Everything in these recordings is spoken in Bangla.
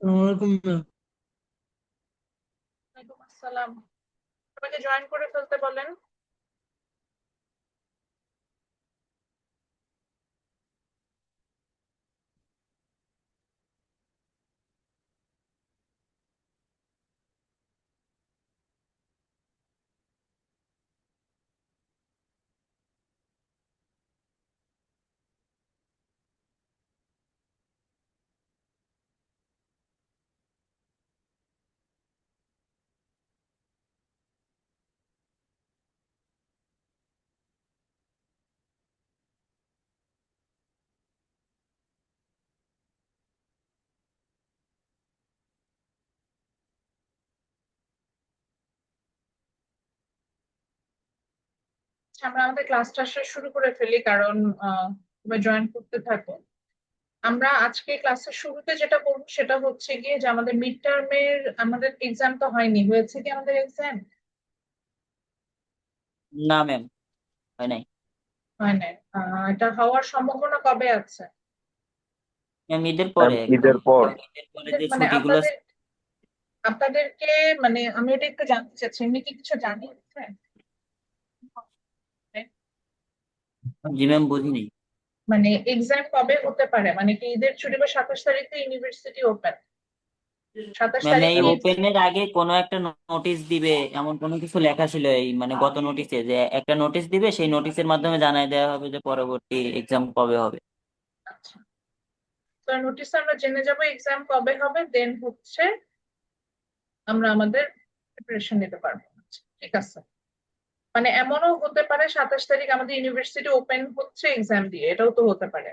ওরকম না। ওয়ালাইকুম আসসালাম। সবাইকে জয়েন করে ফেলতে বলেন। আচ্ছা, আমরা আমাদের ক্লাসটা শুরু করে ফেলি, কারণ তোমরা জয়েন করতে থাকো। আমরা আজকে ক্লাসের শুরুতে যেটা করবো সেটা হচ্ছে গিয়ে যে আমাদের মিড টার্মের আমাদের এক্সাম তো হয়নি, হয়েছে কি আমাদের এক্সাম? না ম্যাম, হয় নাই। হয় না। এটা হওয়ার সম্ভাবনা কবে আছে? ম্যাম ঈদের ম্যাম পরে একদম, ঈদের পর। ঈদের পরে যে মানে ছুটিগুলো। আপনাদেরকে মানে আমি ওটা একটু জানতে চাচ্ছি, এমনি কি কিছু জানিয়েছে? জি ম্যাম, বুঝিনি। মানে এক্সাম কবে হতে পারে, মানে কি ঈদের ছুটি বা 27 তারিখে ইউনিভার্সিটি ওপেন? 27 ম্যাম এই তারিখে ওপেনের আগে কোনো একটা নোটিশ দিবে, এমন কোনো কিছু লেখা ছিল এই মানে গত নোটিশে, যে একটা নোটিশ দিবে, সেই নোটিশের মাধ্যমে জানাই দেওয়া হবে যে পরবর্তী এক্সাম কবে হবে। আচ্ছা, তো নোটিস আমরা জেনে যাব এক্সাম কবে হবে, দেন হচ্ছে আমরা আমাদের প্রিপারেশন নিতে পারবো। আচ্ছা, ঠিক আছে। মানে এমনও হতে পারে 27 তারিখ আমাদের ইউনিভার্সিটি ওপেন হচ্ছে এক্সাম দিয়ে, এটাও তো হতে পারে।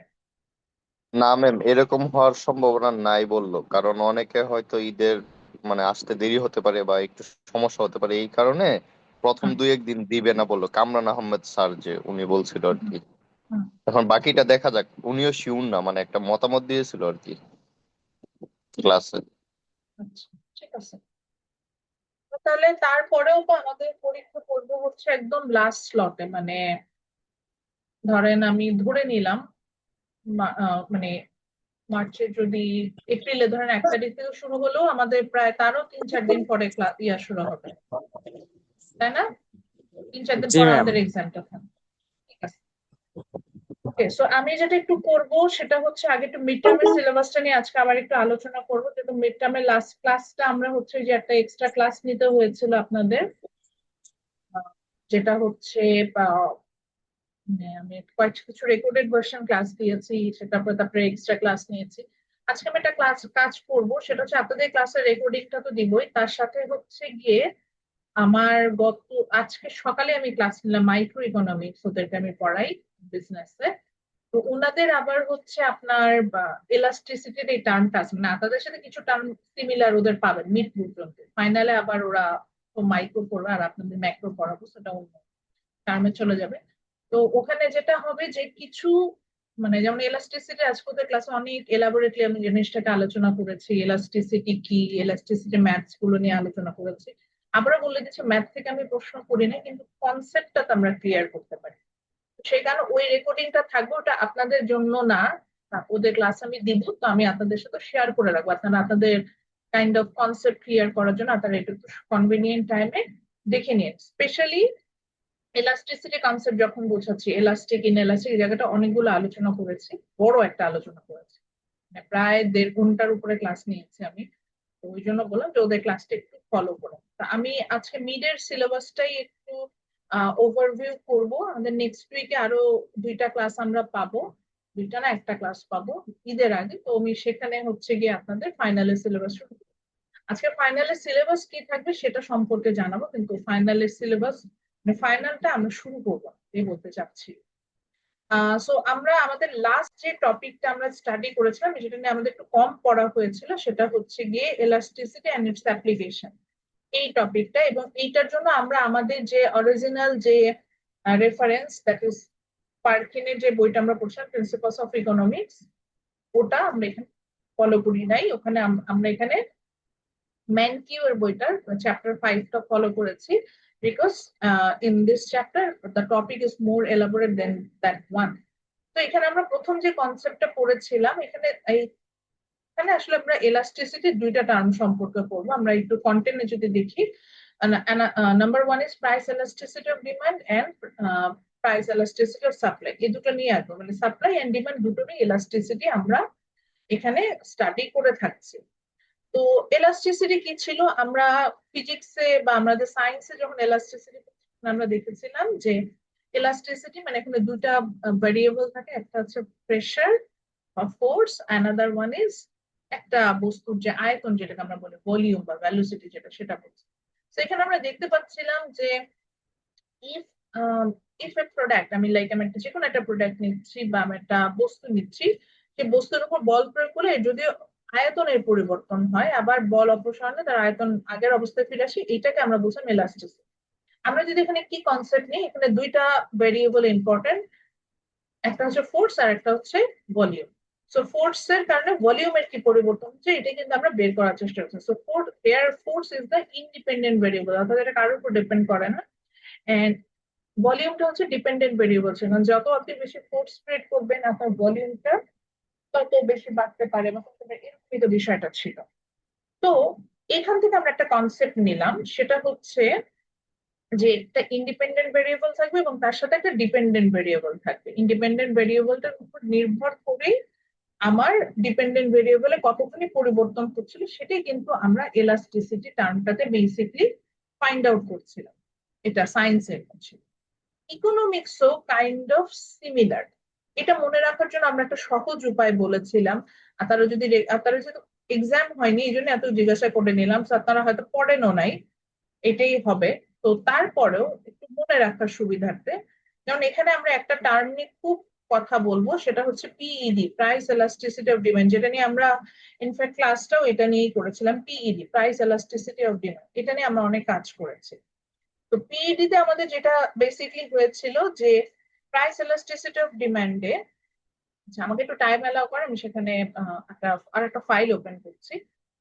না ম্যাম, এরকম হওয়ার সম্ভাবনা নাই বললো, কারণ অনেকে হয়তো ঈদের মানে আসতে দেরি হতে পারে বা একটু সমস্যা হতে পারে, এই কারণে প্রথম হুম, 2-1 দিন দিবে না বললো কামরান আহমেদ স্যার, যে উনি বলছিল আর হুম, কি। হুম। এখন বাকিটা দেখা যাক, উনিও শিউর না, মানে একটা মতামত দিয়েছিল আর কি ক্লাসে। আচ্ছা, ঠিক আছে। তো তাহলে তারপরেও তো আমাদের পরীক্ষা করবো হচ্ছে একদম লাস্ট স্লটে, মানে ধরেন আমি ধরে নিলাম মানে মার্চের যদি এপ্রিলে ধরেন 1 তারিখ থেকে শুরু হলেও আমাদের প্রায় তারও 3-4 দিন পরে ক্লাস শুরু হবে, তাই না? 3-4 দিন জি পর ম্যাম। আমাদের এক্সামটা থাকবে। ঠিক আছে। ওকে, সো আমি যেটা একটু করব সেটা হচ্ছে আগে একটু মিড টার্মের সিলেবাসটা নিয়ে আজকে আবার একটু আলোচনা করবো, যেহেতু মিড টার্মের লাস্ট ক্লাসটা আমরা হচ্ছে যে একটা এক্সট্রা ক্লাস নিতে হয়েছিল আপনাদের, আহ, যেটা হচ্ছে আহ, মানে আমি কয়েক কিছু রেকর্ডেড ভার্সন ক্লাস দিয়েছি, সেটা তারপরে এক্সট্রা ক্লাস নিয়েছি। আজকে আমি একটা কাজ করব, সেটা হচ্ছে আপনাদের ক্লাসের রেকর্ডিংটা তো দিবই, তার সাথে হচ্ছে গিয়ে আমার আজকে সকালে আমি ক্লাস নিলাম মাইক্রো ইকোনমিক্স, ওদেরকে আমি পড়াই বিজনেসে। তো ওনাদের আবার হচ্ছে আপনার এলাস্টিসিটির এই টার্মটা আছে, মানে তাদের সাথে কিছু টার্ম সিমিলার ওদের পাবেন মিড পর্যন্ত, ফাইনালে আবার ওরা মাইক্রো পড়বে আর আপনাদের ম্যাক্রো পড়াবো, সেটা অন্য টার্মে চলে যাবে। তো ওখানে যেটা হবে যে কিছু মানে যেমন এলাস্টিসিটি আজকে ওদের ক্লাসে অনেক এলাবোরেটলি আমি জিনিসটাকে আলোচনা করেছি, এলাস্টিসিটি কি, এলাস্টিসিটি ম্যাথস গুলো নিয়ে আলোচনা করেছি। আবারও বলে দিচ্ছি, ম্যাথ থেকে আমি প্রশ্ন করি না, কিন্তু কনসেপ্টটা তো আমরা ক্লিয়ার করতে পারি। সেই কারণে ওই রেকর্ডিংটা থাকবে, ওটা আপনাদের জন্য না, ওদের ক্লাস আমি দিব, তো আমি আপনাদের সাথে শেয়ার করে রাখবো, আপনারা আপনাদের কাইন্ড অফ কনসেপ্ট ক্লিয়ার করার জন্য আপনারা একটু কনভিনিয়েন্ট টাইমে দেখে নিন। স্পেশালি এলাস্টিসিটি কনসেপ্ট যখন বোঝাচ্ছি, এলাস্টিক ইন এলাস্টিক, এই জায়গাটা অনেকগুলো আলোচনা করেছি, বড় একটা আলোচনা করেছি, মানে প্রায় 1.5 ঘন্টার উপরে ক্লাস নিয়েছি আমি। তো ওই জন্য বললাম যে ওদের ক্লাসটা একটু ফলো করো। তা আমি আজকে মিডের সিলেবাসটাই একটু ওভারভিউ করব। আমাদের নেক্সট উইকে আরো 2টা ক্লাস আমরা পাবো, 2টা না 1টা ক্লাস পাবো ঈদের আগে, তো আমি সেখানে হচ্ছে গিয়ে আপনাদের ফাইনালের সিলেবাস শুরু করবো। আজকে ফাইনালের সিলেবাস কি থাকবে সেটা সম্পর্কে জানাবো, কিন্তু ফাইনালের সিলেবাস মানে ফাইনালটা আমরা শুরু করবো এই বলতে চাচ্ছি। সো আমরা আমাদের লাস্ট যে টপিকটা আমরা স্টাডি করেছিলাম, যেটা নিয়ে আমাদের একটু কম পড়া হয়েছিল, সেটা হচ্ছে গিয়ে এলাস্টিসিটি এন্ড ইটস অ্যাপ্লিকেশন, এই টপিকটা। এবং এইটার জন্য আমরা আমাদের যে অরিজিনাল যে রেফারেন্স, দ্যাট ইজ পার্কিনের যে বইটা আমরা পড়ছিলাম প্রিন্সিপালস অফ ইকোনমিক্স, ওটা আমরা এখানে ফলো করি নাই। ওখানে আমরা এখানে ম্যানকিউ এর বইটার চ্যাপ্টার 5টা ফলো করেছি, because in this chapter the topic is more elaborate than that one. তো এখানে আমরা প্রথম যে কনসেপ্টটা পড়েছিলাম, এখানে এই এখানে আসলে আমরা এলাস্টিসিটি দুইটা টার্ম সম্পর্কে পড়বো। আমরা একটু কন্টেন্টে যদি দেখি, number one is price elasticity of demand and price elasticity of supply, এই দুটো নিয়ে আসবো। মানে সাপ্লাই এন্ড ডিমান্ড দুটোরই এলাস্টিসিটি আমরা এখানে স্টাডি করে থাকছি। তো এলাস্টিসিটি কি ছিল, আমরা ফিজিক্সে বা আমাদের সায়েন্সে যখন এলাস্টিসিটি আমরা দেখেছিলাম যে এলাস্টিসিটি মানে এখানে দুটা ভ্যারিয়েবল থাকে, একটা হচ্ছে প্রেসার বা ফোর্স, অ্যানাদার ওয়ান ইজ একটা বস্তুর যে আয়তন, যেটাকে আমরা বলি ভলিউম বা ভ্যালোসিটি, যেটা সেটা বলছি। তো এখানে আমরা দেখতে পাচ্ছিলাম যে ইফ ইফ এ প্রোডাক্ট, আমি লাইক আমি একটা যে কোনো একটা প্রোডাক্ট নিচ্ছি বা আমি একটা বস্তু নিচ্ছি, সেই বস্তুর উপর বল প্রয়োগ করলে যদি আয়তনের পরিবর্তন হয়, আবার বল অপসারণে তার আয়তন আগের অবস্থায় ফিরে আসে, এটাকে আমরা বলছিলাম এলাস্টিসিটি। আমরা যদি এখানে কি কনসেপ্ট নিই, এখানে দুইটা ভেরিয়েবল ইম্পর্টেন্ট, একটা হচ্ছে ফোর্স আর একটা হচ্ছে ভলিউম। সো ফোর্স এর কারণে ভলিউমের কি পরিবর্তন হচ্ছে, এটা কিন্তু আমরা বের করার চেষ্টা করছি। So force is the independent variable, অর্থাৎ এটা কারোর উপর ডিপেন্ড করে না। এন্ড ভলিউমটা হচ্ছে ডিপেন্ডেন্ট ভেরিয়েবল ছিল, যত আপনি বেশি ফোর্স স্প্রেড করবেন আপনার ভলিউমটা তত বেশি বাড়তে পারে, বা এরকমই তো বিষয়টা ছিল। তো এখান থেকে আমরা একটা কনসেপ্ট নিলাম, সেটা হচ্ছে যে একটা ইন্ডিপেন্ডেন্ট ভেরিয়েবল থাকবে এবং তার সাথে একটা ডিপেন্ডেন্ট ভেরিয়েবল থাকবে। ইন্ডিপেন্ডেন্ট ভেরিয়েবলটার উপর নির্ভর করেই আমার ডিপেন্ডেন্ট ভেরিয়েবলে কতখানি পরিবর্তন হচ্ছিল, সেটাই কিন্তু আমরা এলাস্টিসিটি টার্মটাতে বেসিকলি ফাইন্ড আউট করছিলাম। এটা সায়েন্সের ছিল। ইকোনমিক্সও কাইন্ড অফ সিমিলার। এটা মনে রাখার জন্য আমরা একটা সহজ উপায় বলেছিলাম। আপনারা যেহেতু এক্সাম হয়নি এই জন্য এত জিজ্ঞাসা করে নিলাম, তো আপনারা হয়তো পড়েনও নাই, এটাই হবে। তো তারপরেও একটু মনে রাখার সুবিধার্থে, যেমন এখানে আমরা একটা টার্ম নিয়ে খুব কথা বলবো, সেটা হচ্ছে PED, price elasticity of demand, যেটা নিয়ে আমরা ইনফ্যাক্ট ক্লাসটাও এটা নিয়েই করেছিলাম। PED, price elasticity of demand, এটা নিয়ে আমরা অনেক কাজ করেছি। তো পিইডি তে আমাদের যেটা বেসিকলি হয়েছিল যে প্রাইস এলাস্টিসিটি অফ ডিমান্ডে, আমাকে একটু টাইম অ্যালাউ করে, আমি সেখানে একটা ফাইল ওপেন করছি।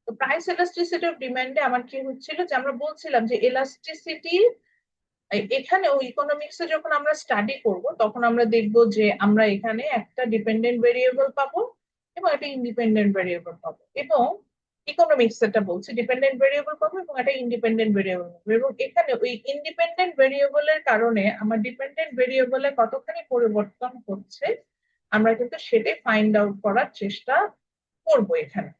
তো প্রাইস এলাস্টিসিটি অফ ডিমান্ডে আমার কি হচ্ছিল, যে আমরা বলছিলাম যে এলাস্টিসিটি এখানে ওই ইকোনমিক্সে যখন আমরা স্টাডি করব তখন আমরা দেখব যে আমরা এখানে একটা ডিপেন্ডেন্ট ভেরিয়েবল পাবো এবং একটা ইন্ডিপেন্ডেন্ট ভেরিয়েবল পাবো, এবং ইকোনমিক্স এটা বলছে ডিপেন্ডেন্ট ভেরিয়েবল পাবো এবং একটা ইন্ডিপেন্ডেন্ট ভেরিয়েবল পাবো, এবং এখানে ওই ইন্ডিপেন্ডেন্ট ভেরিয়েবলের কারণে আমার ডিপেন্ডেন্ট ভেরিয়েবলে কতখানি পরিবর্তন হচ্ছে আমরা কিন্তু সেটাই ফাইন্ড আউট করার চেষ্টা করব এখানে।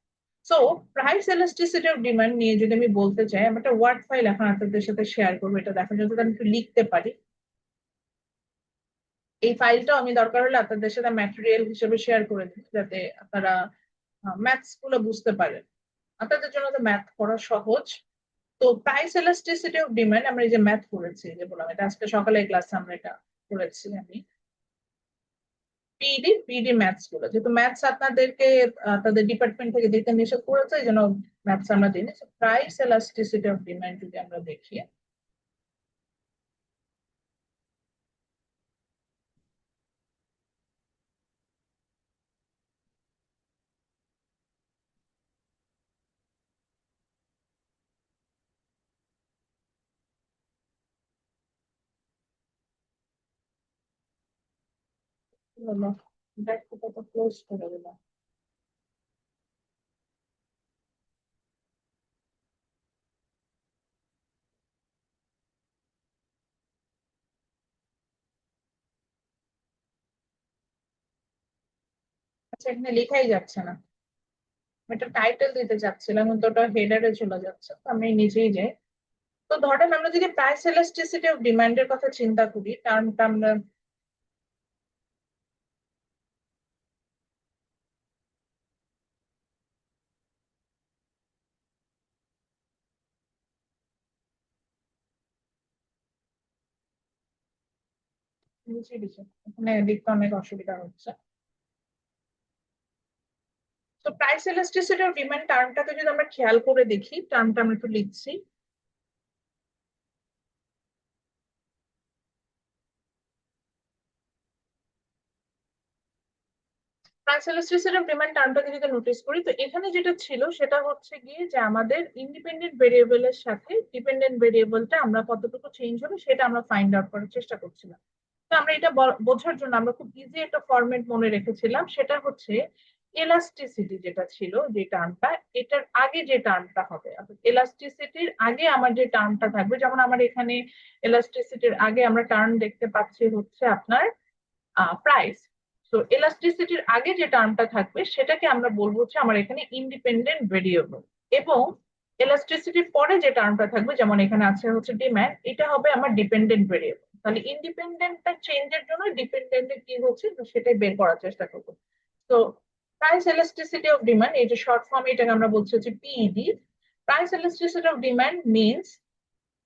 So price elasticity of demand নিয়ে যদি আমি বলতে চাই, আমি একটা ওয়ার্ড ফাইল এখন আপনাদের সাথে শেয়ার করবো, এটা দেখার জন্য আমি একটু লিখতে পারি। এই ফাইলটাও আমি দরকার হলে আপনাদের সাথে ম্যাটেরিয়াল হিসেবে শেয়ার করে দিই, যাতে আপনারা ম্যাথস গুলো বুঝতে পারেন। আপনাদের জন্য তো ম্যাথ পড়া সহজ। তো প্রাইস এলাস্টিসিটি অফ ডিমান্ড আমরা এই যে ম্যাথ করেছি, যে বললাম এটা আজকে সকালে ক্লাসে আমরা এটা করেছি। আমি পিডি ম্যাথস গুলো, যেহেতু ম্যাথস আপনাদেরকে তাদের ডিপার্টমেন্ট থেকে দিতে নিষেধ করেছে, এই জন্য ম্যাথস আমরা দিই। প্রাইস এলাস্টিসিটি অফ ডিমান্ড যদি আমরা দেখি, ব্যাকটা ক্লোজ করে দিলাম। আচ্ছা, এখানে লেখাই যাচ্ছে না, একটা টাইটেল দিতে চাচ্ছিলাম কিন্তু ওটা হেডারে চলে যাচ্ছে, তো আমি নিজেই যাই। তো ধরেন আমরা যদি প্রাইস এলাস্টিসিটি অফ ডিমান্ডের কথা চিন্তা করি, টার্মটা আমরা বুঝিয়ে দিচ্ছি, এখানে লিখতে অনেক অসুবিধা হচ্ছে। তো প্রাইস এলাস্টিসিটি অফ ডিমান্ড টার্মটাকে যদি আমরা খেয়াল করে দেখি, টার্মটা আমরা একটু লিখছি। প্রাইস এলাস্টিসিটি অফ ডিমান্ড টার্মটাকে যদি নোটিস করি, তো এখানে যেটা ছিল সেটা হচ্ছে গিয়ে যে আমাদের ইন্ডিপেন্ডেন্ট ভেরিয়েবলের সাথে ডিপেন্ডেন্ট ভেরিয়েবলটা আমরা কতটুকু চেঞ্জ হবে সেটা আমরা ফাইন্ড আউট করার চেষ্টা করছিলাম। তো আমরা এটা বোঝার জন্য আমরা খুব ইজি একটা ফরম্যাট মনে রেখেছিলাম, সেটা হচ্ছে এলাস্টিসিটি যেটা ছিল যে টার্মটা, এটার আগে যে টার্মটা হবে, এলাস্টিসিটির আগে আমার যে টার্মটা থাকবে, যেমন আমার এখানে এলাস্টিসিটির আগে আমরা টার্ম দেখতে পাচ্ছি হচ্ছে আপনার প্রাইস। তো এলাস্টিসিটির আগে যে টার্মটা থাকবে সেটাকে আমরা বলবো হচ্ছে আমার এখানে ইন্ডিপেন্ডেন্ট ভেরিয়েবল, এবং এলাস্টিসিটির পরে যে টার্মটা থাকবে যেমন এখানে আছে হচ্ছে ডিম্যান্ড, এটা হবে আমার ডিপেন্ডেন্ট ভেরিয়েবল। তাহলে ইন্ডিপেন্ডেন্টটা চেঞ্জের জন্য ডিপেন্ডেন্ট কি হচ্ছে তো সেটাই বের করার চেষ্টা করবো। তো প্রাইস elasticity of demand, এই যে শর্ট ফর্ম এটাকে আমরা বলছি হচ্ছে PED. Price elasticity of demand means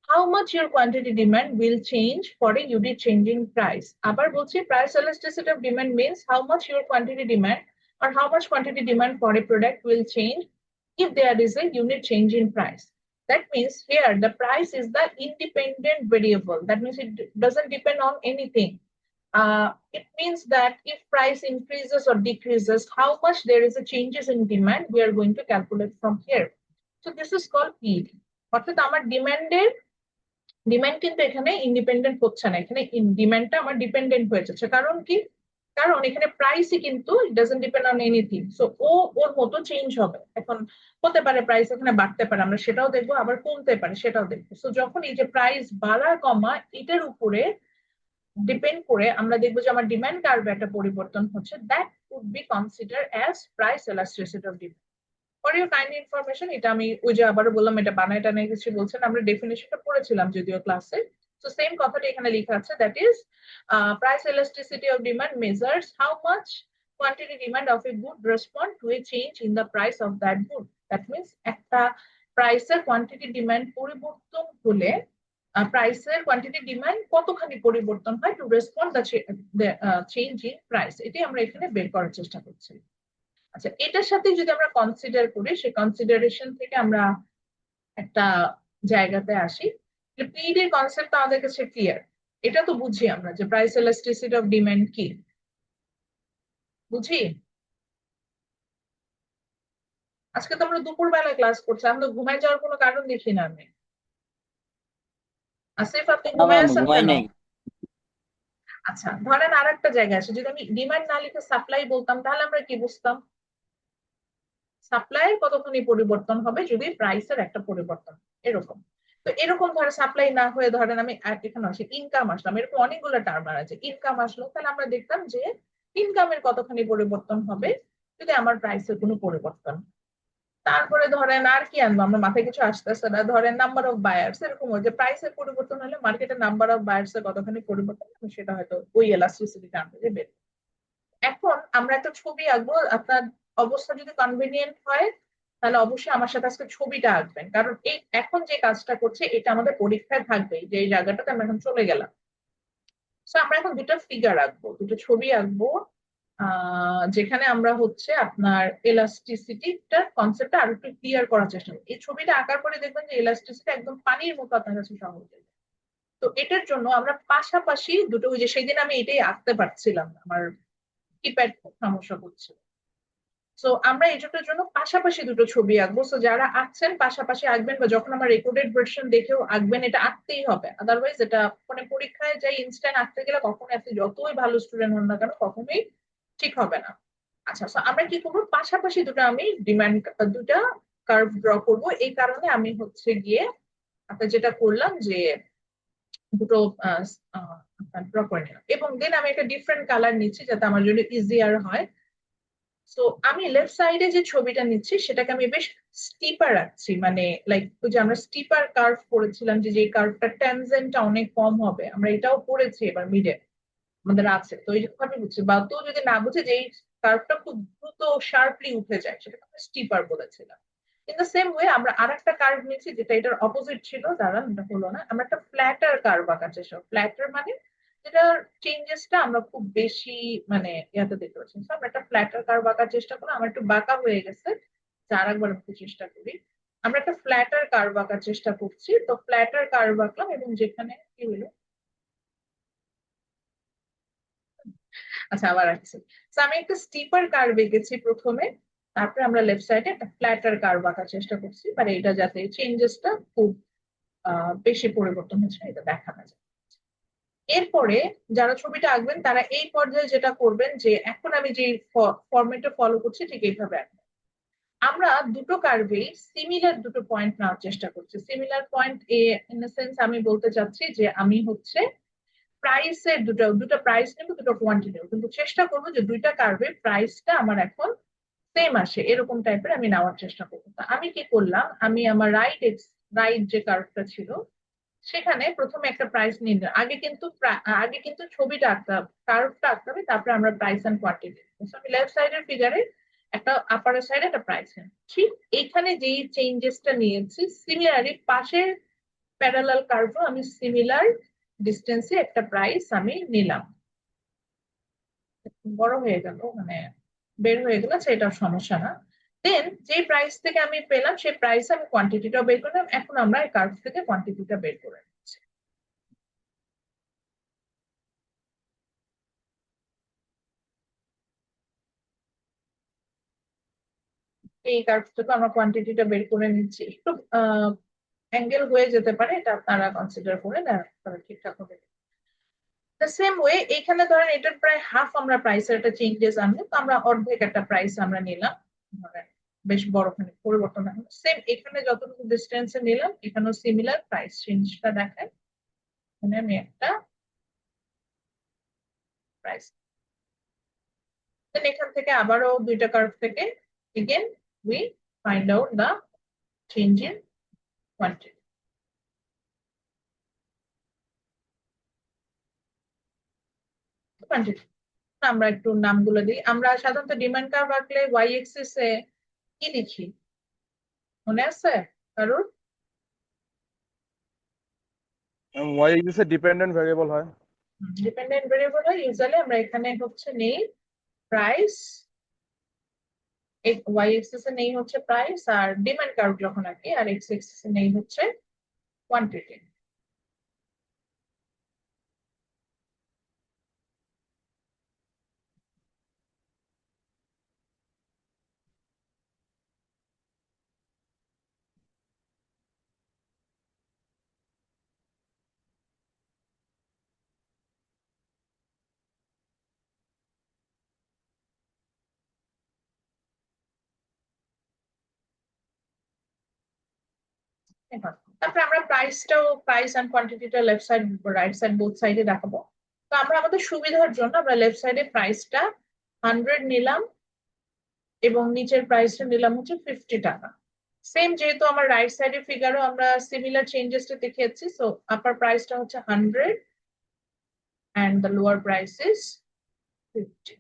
how much your quantity demand will change for a unit changing price. আবার বলছি price elasticity of demand means how much your quantity demand or how much quantity demand for a product will change if there is a unit change in price. That means here the price is the independent variable. That means it doesn't depend on anything. It means that if price increases or decreases, how much there is a changes in demand, we are going to calculate from here. So this is called PED. অর্থাৎ আমার ডিমান্ড কিন্তু এখানে ইন্ডিপেন্ডেন্ট হচ্ছে না, এখানে ডিমান্ডটা আমার ডিপেন্ডেন্ট হয়ে যাচ্ছে। কারণ কি? কারণ এখানে প্রাইসই কিন্তু doesn't depend on anything. So ও ওর মতো চেঞ্জ হবে। এখন হতে পারে প্রাইস এখানে বাড়তে পারে, আমরা সেটাও দেখবো, আবার কমতে পারে সেটাও দেখবো। সো যখন এই যে প্রাইস বাড়া কমা এটার উপরে ডিপেন্ড করে আমরা দেখবো যে আমার ডিমান্ড কার্ভে একটা পরিবর্তন হচ্ছে, that would be consider as price elasticity of demand. For your kind information, এটা আমি ওই যে আবারও বললাম, এটা বানায় টানায় কিছু বলছেন, আমরা ডেফিনেশনটা পড়েছিলাম যদিও ক্লাসে। তো সেম কথাটা এখানে লেখা আছে, that is price elasticity of demand measures how much quantity demand of a good respond to a change in the price of that good. That means একটা প্রাইসের কোয়ান্টিটি ডিমান্ড পরিবর্তন হলে প্রাইসের কোয়ান্টিটি ডিমান্ড কতখানি পরিবর্তন হয় two respond the change in price, এটাই আমরা এখানে বের করার চেষ্টা করছি। আচ্ছা, এটার সাথে যদি আমরা কনসিডার করি, সেই কনসিডারেশন থেকে আমরা একটা জায়গাতে আসি। পিইডি এর কনসেপ্ট আমাদের কাছে ক্লিয়ার, এটা তো বুঝি আমরা যে প্রাইস elasticity অফ ডিমান্ড কি, বুঝি? আজকে তো আমরা দুপুর বেলা ক্লাস করছি, আমি তো ঘুমায় যাওয়ার কোনো কারণ দেখি না আমি। আসিফ, আপনি না ঘুমায় ম্যাম, আছেন ঘুমাই কেন? নাই। আচ্ছা, ধরেন আর একটা জায়গায় আসে, যদি আমি ডিমান্ড না লিখে সাপ্লাই বলতাম তাহলে আমরা কি বুঝতাম? সাপ্লাইয়ের কতখানি পরিবর্তন হবে যদি প্রাইসের একটা পরিবর্তন, এরকম। তো এরকম ধরে সাপ্লাই না হয়ে ধরেন আমি এখানে আসি ইনকাম আসলাম, এরকম অনেকগুলো টার্ম আছে, ইনকাম আসলো, তাহলে আমরা দেখতাম যে ইনকামের কতখানি পরিবর্তন হবে যদি আমার প্রাইসের কোনো পরিবর্তন। তারপরে ধরেন আর কি আনবো, আমরা মাথায় কিছু আসতেছে না, ধরেন নাম্বার অফ বায়ার্স, এরকম হয় যে প্রাইসের পরিবর্তন হলে মার্কেটের নাম্বার অফ বায়ার্স এর কতখানি পরিবর্তন হবে, সেটা হয়তো ওই এলাস্টিসিটি টার্ম থেকে বের। এখন আমরা একটা ছবি আঁকবো, আপনার অবস্থা যদি কনভিনিয়েন্ট হয় তাহলে অবশ্যই আমার সাথে আজকে ছবিটা আঁকবেন, কারণ এই এখন যে কাজটা করছে এটা আমাদের পরীক্ষায় থাকবে, যে এই জায়গাটাতে আমরা এখন চলে গেলাম। তো আমরা এখন দুটো ফিগার আঁকবো, দুটো ছবি আঁকবো, যেখানে আমরা হচ্ছে আপনার এলাস্টিসিটিটার কনসেপ্টটা আরো একটু ক্লিয়ার করার চেষ্টা করি। এই ছবিটা আঁকার পরে দেখবেন যে এলাস্টিসিটি একদম পানির মতো আপনার কাছে সহজ হয়ে যায়। তো এটার জন্য আমরা পাশাপাশি দুটো, ওই যে সেদিন আমি এটাই আঁকতে পারছিলাম না, আমার কিপ্যাড খুব সমস্যা করছিল। সো আমরা এটার জন্য পাশাপাশি দুটো ছবি আঁকবো। সো যারা আঁকছেন পাশাপাশি আঁকবেন, বা যখন আমার রেকর্ডেড ভার্সন দেখেও আঁকবেন, এটা আঁকতেই হবে, আদারওয়াইজ এটা মানে পরীক্ষায় যাই ইনস্ট্যান্ট আঁকতে গেলে কখনোই, আপনি যতই ভালো স্টুডেন্ট হন না কেন, কখনোই ঠিক হবে না। আচ্ছা, সো আমরা কি করবো, পাশাপাশি দুটো আমি ডিমান্ড দুটা কার্ভ ড্র করব। এই কারণে আমি হচ্ছে গিয়ে আপনার যেটা করলাম যে দুটো ড্র করে নিলাম, এবং দেন আমি একটা ডিফারেন্ট কালার নিচ্ছি যাতে আমার জন্য ইজিয়ার হয়। তো আমি লেফট সাইডে যে ছবিটা নিচ্ছি সেটাকে আমি বেশ স্টিপার রাখছি, মানে লাইক ওই যে আমরা স্টিপার কার্ভ করেছিলাম, যে কার্ভটা ট্যানজেন্টটা অনেক কম হবে, আমরা এটাও পড়েছি এবার মিডে আমাদের আছে। তো এই আমি বুঝছি, বা তো যদি না বুঝে যে এই কার্ভটা খুব দ্রুত শার্পলি উঠে যায়, সেটাকে আমরা স্টিপার বলেছিলাম। ইন দ্য সেম ওয়ে আমরা আর একটা কার্ভ নিচ্ছি যেটা এটার অপোজিট ছিল, দাঁড়ান এটা হলো না, আমরা একটা ফ্ল্যাটার কার্ভ আঁকার চেষ্টা, ফ্ল্যাটার মানে যেটার চেঞ্জেসটা আমরা খুব বেশি মানে ইয়াতে দেখতে পাচ্ছি। আমরা একটা ফ্ল্যাটার কার্ভ আঁকার চেষ্টা করলাম, আমার একটু বাঁকা হয়ে গেছে, আর একবার একটু চেষ্টা করি। আমরা একটা ফ্ল্যাটার কার্ভ আঁকার চেষ্টা করছি, তো ফ্ল্যাটার কার্ভ আঁকলাম, এবং যেখানে কি হলো, আচ্ছা আবার আসছি। তো আমি একটা স্টিপার কার্ভ এঁকেছি প্রথমে, তারপরে আমরা লেফট সাইডে একটা ফ্ল্যাটার কার্ভ আঁকার চেষ্টা করছি, মানে এটা যাতে চেঞ্জেসটা খুব বেশি পরিবর্তন হচ্ছে এটা দেখানো যায়। এরপরে যারা ছবিটা আঁকবেন তারা এই পর্যায়ে যেটা করবেন যে এখন আমি যে ফরম্যাটে ফলো করছি ঠিক এইভাবে আঁকবেন। আমরা দুটো কার্ভে সিমিলার দুটো পয়েন্ট নেওয়ার চেষ্টা করছি। Similar point in the sense আমি বলতে চাচ্ছি যে আমি হচ্ছে প্রাইসের দুটো প্রাইস নেবো, দুটো কোয়ান্টিটি নেবো, কিন্তু চেষ্টা করবো যে দুইটা কার্ভে প্রাইসটা আমার এখন সেম আসে এরকম টাইপের আমি নেওয়ার চেষ্টা করবো। তা আমি কি করলাম, আমি আমার রাইট যে কার্ভটা ছিল সেখানে প্রথমে একটা প্রাইস নিয়ে নিলাম। আগে কিন্তু ছবিটা আঁকতে হবে, কার্ভটা আঁকতে হবে, তারপরে আমরা প্রাইস এন্ড কোয়ান্টিটি। আমি লেফট সাইডের ফিগারে একটা আপার সাইডে একটা প্রাইস ঠিক এইখানে যেই চেঞ্জেসটা নিয়েছি সিমিলারলি পাশের প্যারালাল কার্ভও আমি সিমিলার ডিস্টেন্সে একটা প্রাইস আমি নিলাম। বড় হয়ে গেল মানে বের হয়ে গেল, সেটা সমস্যা না। দেন যে প্রাইস থেকে আমি পেলাম সেই প্রাইস আমি কোয়ান্টিটিটাও বের করলাম। এখন আমরা এই কার্ভ থেকে কোয়ান্টিটিটা বের করে নিচ্ছি। এই কার্ভ থেকে আমরা কোয়ান্টিটিটা বের করে নিচ্ছি। একটু অ্যাঙ্গেল হয়ে যেতে পারে, এটা আপনারা কনসিডার করে না, তাহলে ঠিকঠাক হবে। দ্য সেম ওয়ে এখানে ধরেন এটার প্রায় হাফ আমরা প্রাইসের একটা চেঞ্জেস আনবো, তো আমরা অর্ধেক একটা প্রাইস আমরা নিলাম। ধরেন বেশ বড়খানি পরিবর্তন আনবো, সেম এখানে যতটুকু ডিস্টেন্সে নিলাম এখানেও সিমিলার প্রাইস চেঞ্জটা দেখায়। এখানে আমি একটা প্রাইস, দেন এখান থেকে আবারও দুইটা কার্ভ থেকে again we find out the change in quantity. Quantity আমরা একটু নামগুলো দিই। আমরা সাধারণত ডিমান্ড কার্ভ আঁকলে ওয়াই এক্সিস এ কি লিখি মনে আছে কারোর? ওয়াই এক্সিসে ডিপেন্ডেন্ট ভেরিয়েবল হয়। ডিপেন্ডেন্ট ভেরিয়েবল হয় ইউজুয়ালি। আমরা এখানে হচ্ছে নেই প্রাইস, ওয়াই এক্সিস এ নেই হচ্ছে প্রাইস, আর ডিমান্ড কার্ভ যখন আঁকি আর এক্স এক্সিস এ নেই হচ্ছে কোয়ান্টিটি। তারপরে আমরা প্রাইস এন্ড কোয়ান্টিটিটা left side right side both সাইডে দেখাবো। তো আমরা আমাদের সুবিধার জন্য আমরা লেফট সাইডে প্রাইসটা 100 নিলাম এবং নিচের প্রাইসটা নিলাম হচ্ছে 50 টাকা। সেম যেহেতু আমার রাইট সাইডে ফিগারও আমরা সিমিলার চেঞ্জেসটা দেখিয়েছি, সো আপার প্রাইসটা হচ্ছে 100 and the lower price is 50।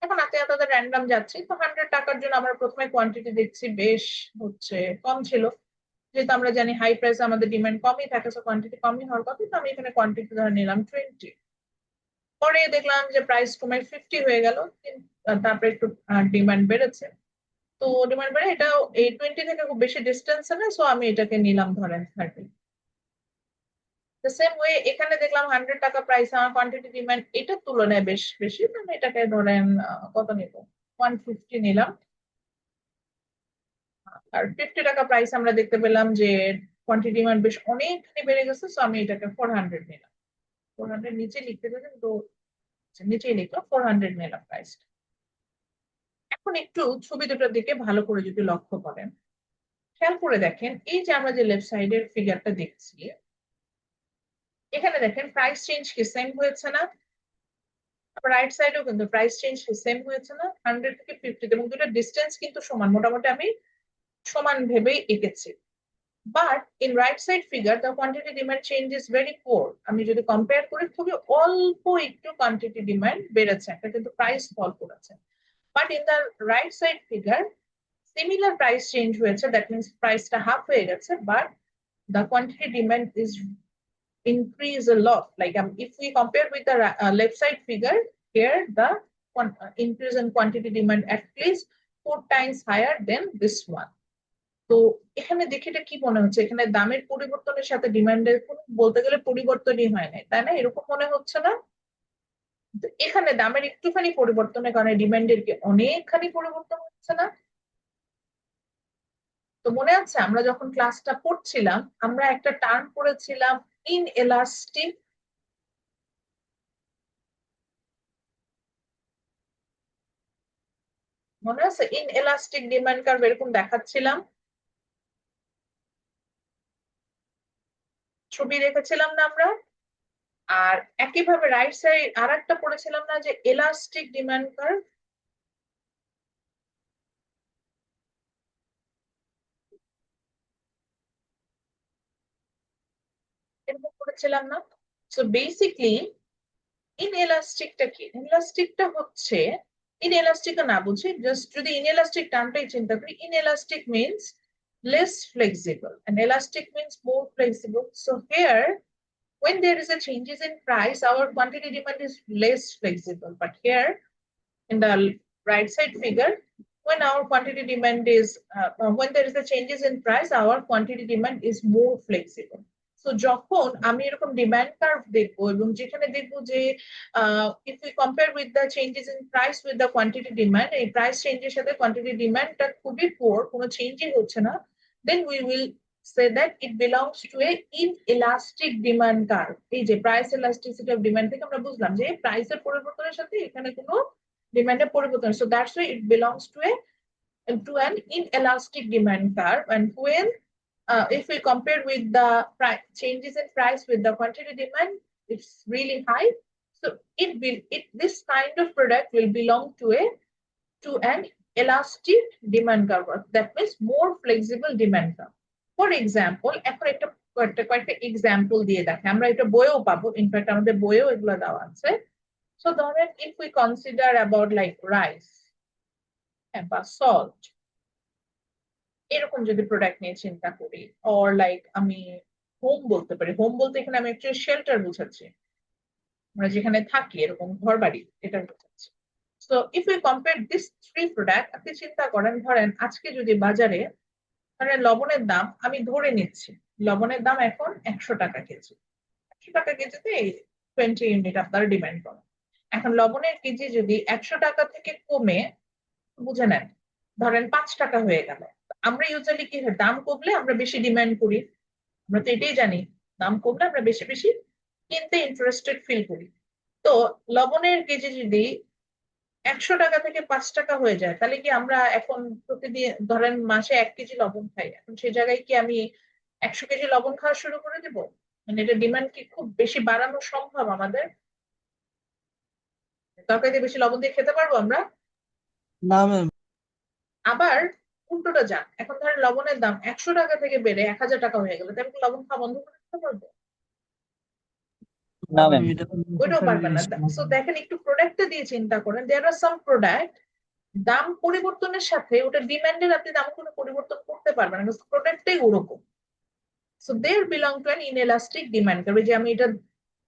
এখন আস্তে আস্তে র্যান্ডম যাচ্ছি, তো 100 টাকার জন্য আমরা প্রথমে কোয়ান্টিটি দেখছি বেশ হচ্ছে কম ছিল, যেহেতু আমরা জানি হাই প্রাইস আমাদের ডিমান্ড কমই থাকে, সো কোয়ান্টিটি কমই হওয়ার কথা, তো আমি এখানে কোয়ান্টিটি ধরে নিলাম 20। পরে দেখলাম যে প্রাইস কমে 50 হয়ে গেল, তারপরে একটু ডিমান্ড বেড়েছে, তো ডিমান্ড বেড়ে এটাও এই 20 থেকে খুব বেশি ডিস্টেন্স না, সো আমি এটাকে নিলাম ধরেন 30। দ্য সেম ওয়ে এখানে দেখলাম 100 টাকা প্রাইস, আমার কোয়ান্টিটি ডিমান্ড এটার তুলনায় বেশ বেশি, আমি এটাকে ধরেন কত নিব 150 নিলাম। আর 50 টাকা প্রাইস আমরা দেখতে পেলাম যে কোয়ান্টিটি ডিমান্ড বেশ অনেকখানি বেড়ে গেছে, সো আমি এটাকে 400 নিলাম। 400 নিচে লিখতে দেবেন তো, নিচেই লিখলো 400 নিলাম প্রাইস। এখন একটু ছবি দুটোর দিকে ভালো করে যদি লক্ষ্য করেন, খেয়াল করে দেখেন এই যে আমরা যে লেফট সাইডের ফিগারটা দেখছি এখানে দেখেন প্রাইস চেঞ্জ কি সেম হয়েছে না? রাইট সাইডেও কিন্তু প্রাইস চেঞ্জ কি সেম হয়েছে না? 100 থেকে 50, এবং দুটো ডিস্টেন্স কিন্তু সমান, মোটামুটি আমি সমান ভেবেই এঁকেছি। But in right side figure the quantity demand change is very poor. আমি যদি কম্পেয়ার করি খুবই অল্প একটু কোয়ান্টিটি ডিমান্ড বেড়েছে, একটা কিন্তু প্রাইস ফল করেছে। But in the right side figure similar price change হয়েছে, দ্যাট মিনস প্রাইসটা হাফ হয়ে গেছে, but the quantity demand is increase a lot. Like if we compare with the left side figure, here the increase in quantity demand at least 4 times higher than this one. তো এখানে দেখে এটা কি মনে হচ্ছে, এখানে দামের পরিবর্তনের সাথে ডিমান্ডের কোনো বলতে গেলে পরিবর্তনই হয় না, তাই না? এরকম মনে হচ্ছে না? এখানে দামের একটুখানি পরিবর্তনের কারণে ডিমান্ডের কি অনেকখানি পরিবর্তন হচ্ছে না? তো মনে আছে আমরা যখন ক্লাসটা পড়ছিলাম আমরা একটা টার্ম পড়েছিলাম inelastic মনে আছে ইনএলাস্টিক ডিমান্ড কার্ভ এরকম দেখাচ্ছিলাম, ছবি রেখেছিলাম না আমরা? আর একইভাবে রাইট সাইড আর একটা পড়েছিলাম না যে এলাস্টিক ডিমান্ড কার্ভ, এরকম পড়েছিলাম না? সো বেসিকলি ইনএলাস্টিকটা কি? ইনএলাস্টিকটা হচ্ছে, ইনএলাস্টিক না বুঝি, জাস্ট যদি ইনএলাস্টিক টার্মটাই চিন্তা করি, ইনএলাস্টিক means less flexible and elastic means more flexible. So here when there is a changes in price, our quantity demand is less flexible, but here in the right side figure, when our quantity demand is when there is a changes in price, our quantity demand is more flexible. So যখন আমি এরকম ডিমান্ড কার্ভ দেখবো এবং যেখানে দেখবো যে if we compare with the changes in price with the quantity demand, এই প্রাইস চেঞ্জের সাথে কোয়ান্টিটি ডিমান্ডটা খুবই পোর, কোনো চেঞ্জই হচ্ছে না, then we will say that it belongs to a inelastic demand curve. এই যে প্রাইস elasticity of demand থেকে আমরা বুঝলাম যে প্রাইসের পরিবর্তনের সাথে এখানে কোনো ডিমান্ডের পরিবর্তন, so that's why it belongs to an inelastic demand curve. And when if we compare with the changes in price with the quantity demand, it's really high, so this kind of product will belong to an elastic demand curve, that means more flexible demand curve. For example, এখন একটা কয়েকটা এক্সাম্পল দিয়ে দেখে, আমরা এটা বইয়েও পাবো, ইনফ্যাক্ট আমাদের বইয়েও এগুলো দেওয়া আছে। So ধরেন if we consider about like rice বা salt, এরকম যদি প্রোডাক্ট নিয়ে চিন্তা করি, or লাইক আমি হোম বলতে পারি, হোম বলতে এখানে আমি একটু শেল্টার বোঝাচ্ছি, আমরা যেখানে থাকি এরকম ঘর বাড়ি, এটা বোঝাচ্ছি। So if we compare these three product, আপনি চিন্তা করেন ধরেন আজকে যদি বাজারে ধরেন লবণের দাম, আমি ধরে নিচ্ছি লবণের দাম এখন 100 টাকা কেজি, 100 টাকা কেজিতে 20 ইউনিট আপনারা ডিমান্ড করেন। এখন লবণের কেজি যদি 100 টাকা থেকে কমে, বুঝে নেন ধরেন 5 টাকা হয়ে গেল, আমরা ইউজুয়ালি কি হয়, দাম কমলে আমরা বেশি ডিমান্ড করি, আমরা তো এটাই জানি, দাম কমলে আমরা বেশি বেশি কিনতে ইন্টারেস্টেড ফিল করি। তো লবণের কেজি যদি 100 টাকা থেকে 5 টাকা হয়ে যায়, তাহলে কি আমরা এখন প্রতিদিন ধরেন মাসে 1 কেজি লবণ খাই, এখন সেই জায়গায় কি আমি 100 কেজি লবণ খাওয়া শুরু করে দেবো? মানে এটা ডিমান্ড কি খুব বেশি বাড়ানো সম্ভব আমাদের? তরকারিতে বেশি লবণ দিয়ে খেতে পারবো আমরা? না ম্যাম। আবার উল্টোটা যান, এখন ধরেন লবণের দাম 100 টাকা থেকে বেড়ে 1000 টাকা হয়ে গেল, তাহলে কি লবণ খাওয়া বন্ধ করে দিতে পারবো? না ম্যাম। ওইটাও পারবেন না। সো দেখেন একটু প্রোডাক্টটা দিয়ে চিন্তা করেন, দেয়ার আর সাম প্রোডাক্ট দাম পরিবর্তনের সাথে ওটা ডিমান্ডের আপনি দাম কোনো পরিবর্তন করতে পারবেন না, প্রোডাক্টটাই ওরকম। So there belong to an inelastic demand curve. যে আমি এটা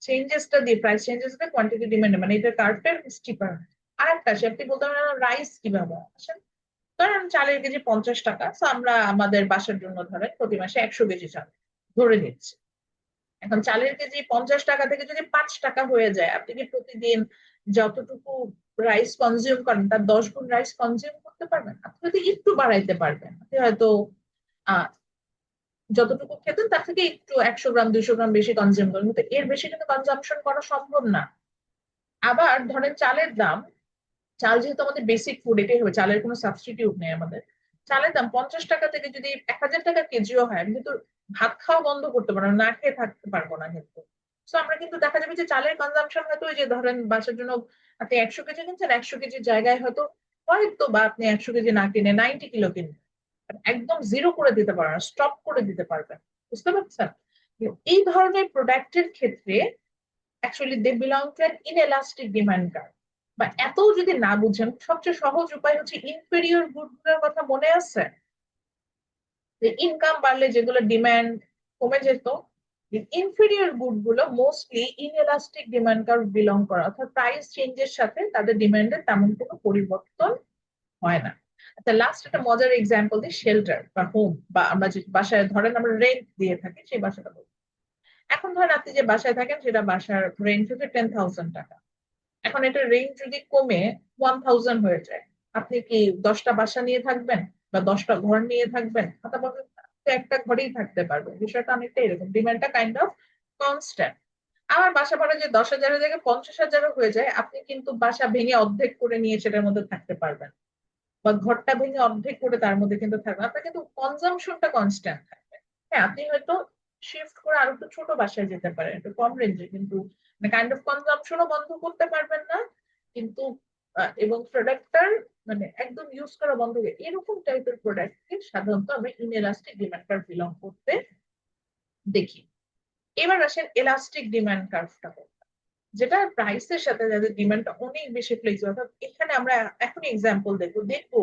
চেঞ্জেসটা দিয়ে প্রাইস চেঞ্জেসটা কোয়ান্টিটি ডিমান্ড, মানে এটা কার্ভটা স্টিপার। আর একটা আছে, আপনি বলতে পারেন রাইস কিভাবে আসেন, ধরেন চালের কেজি 50 টাকা, তো আমরা আমাদের বাসার জন্য ধরেন প্রতি মাসে 100 কেজি চাল ধরে নিচ্ছি। এখন চালের কেজি 50 টাকা থেকে যদি 5 টাকা হয়ে যায়, আপনি কি প্রতিদিন যতটুকু রাইস কনজিউম করেন তার 10 গুণ রাইস কনজিউম করতে পারবেন? আপনি যদি একটু বাড়াইতে পারবেন, আপনি হয়তো যতটুকু খেতেন তার থেকে একটু 100 গ্রাম 200 গ্রাম বেশি কনজিউম করেন, কিন্তু এর বেশি কিন্তু কনজাম্পশন করা সম্ভব না। আবার ধরেন চালের দাম, চাল যেহেতু আমাদের বেসিক ফুড, এটাই হবে, চালের কোনো সাবস্টিটিউট নেই আমাদের, চালের দাম 50 টাকা থেকে যদি 1000 টাকা কেজিও হয়, আমি কিন্তু ভাত খাওয়া বন্ধ করতে পারবো না, না খেয়ে থাকতে পারবো না কিন্তু। তো আমরা কিন্তু দেখা যাবে যে চালের কনজাম্পশন হয়তো ওই যে ধরেন বাসার জন্য আপনি 100 কেজি কিনছেন, 100 কেজির জায়গায় হয়তো বা আপনি 100 কেজি না কিনে 90 কিলো কিনবেন, একদম জিরো করে দিতে পারবেন, স্টপ করে দিতে পারবেন, বুঝতে পারছেন? এই ধরনের প্রোডাক্টের ক্ষেত্রে actually they belong to an inelastic demand curve. বা এত যদি না বুঝেন, সবচেয়ে সহজ উপায় হচ্ছে ইনফেরিয়র গুড গুলোর কথা মনে আছে, যে ইনকাম বাড়লে যেগুলো ডিমান্ড কমে যেত, ইনফেরিয়র গুড গুলো মোস্টলি ইনএলাস্টিক ডিমান্ড কার্ভ বিলং করে, অর্থাৎ প্রাইস চেঞ্জের সাথে তাদের ডিমান্ডের তেমন কোনো পরিবর্তন হয় না। আচ্ছা, লাস্ট একটা মজার এক্সাম্পল দিই, শেল্টার বা হোম, বা আমরা যে বাসায় ধরেন আমরা রেন্ট দিয়ে থাকি সেই বাসাটা বলি। এখন ধরেন আপনি যে বাসায় থাকেন সেটা বাসার রেন্ট হচ্ছে 10,000 টাকা, এখন এটা রেঞ্জ যদি কমে 1000 হয়ে যায়, আপনি কি 10টা বাসা নিয়ে থাকবেন বা 10টা ঘর নিয়ে থাকবেন? কথা বলবেন একটা ঘরেই থাকতে পারবেন। বিষয়টা অনেকটা এরকম, ডিমান্ডটা কাইন্ড অফ কনস্ট্যান্ট। আমার বাসা ভাড়া যে 10,000-এর জায়গায় 50,000-ও হয়ে যায়, আপনি কিন্তু বাসা ভেঙে অর্ধেক করে নিয়ে সেটার মধ্যে থাকতে পারবেন, বা ঘরটা ভেঙে অর্ধেক করে তার মধ্যে কিন্তু থাকবেন, আপনার কিন্তু কনজাম্পশনটা কনস্ট্যান্ট থাকবে। হ্যাঁ, আপনি হয়তো শিফট করে আরো একটু ছোট বাসায় যেতে পারেন, একটু কম রেঞ্জে, কিন্তু কাইন্ড অফ কনজাম্পশনও বন্ধ করতে পারবেন না, কিন্তু এবং প্রোডাক্টটার মানে একদম ইউজ করা বন্ধ হয়ে এরকম টাইপের প্রোডাক্টকে সাধারণত আমরা ইনএলাস্টিক ডিমান্ড কার্ভ বিলং করতে দেখি। এবার আসেন এলাস্টিক ডিমান্ড কার্ভটা, যেটা প্রাইসের সাথে যাদের ডিমান্ডটা অনেক বেশি ফ্লেক্সিবল। অর্থাৎ এখানে আমরা এখন এক্সাম্পল দেখবো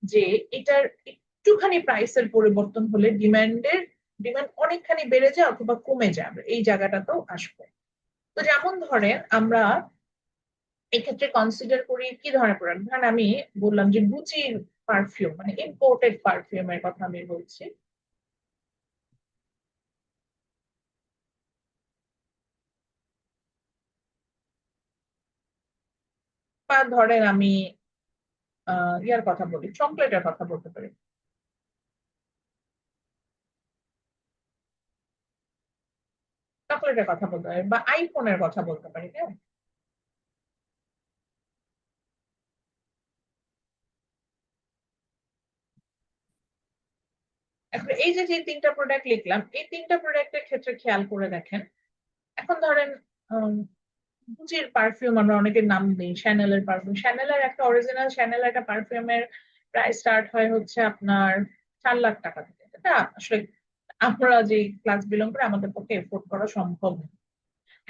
যে এটার একটুখানি প্রাইসের পরিবর্তন হলে ডিমান্ড অনেকখানি বেড়ে যায় অথবা কমে যায়, আমরা এই জায়গাটাতেও আসবো। তো যেমন ধরেন আমরা এক্ষেত্রে কনসিডার করি কি ধরনের প্রোডাক্ট, ধরেন আমি বললাম যে গুচির পারফিউম, মানে ইম্পোর্টেড পারফিউমের কথা আমি বলছি। বা ধরেন আমি ইয়ার কথা বলি, চকলেটের কথা বলতে পারি, চকলেটের কথা বলতে পারি, বা আইফোনের কথা বলতে পারি। হ্যাঁ, এখন এই যে যে তিনটা প্রোডাক্ট লিখলাম, এই তিনটা প্রোডাক্টের ক্ষেত্রে খেয়াল করে দেখেন। এখন ধরেন গুচির পারফিউম, আমরা অনেকের নাম দিই, শ্যানেলের পারফিউম, শ্যানেলের একটা অরিজিনাল শ্যানেল একটা পারফিউমের প্রাইস স্টার্ট হয় হচ্ছে আপনার 4 লাখ টাকা থেকে। এটা আসলে আমরা যে ক্লাস বিলং করে আমাদের পক্ষে এফোর্ড করা সম্ভব না।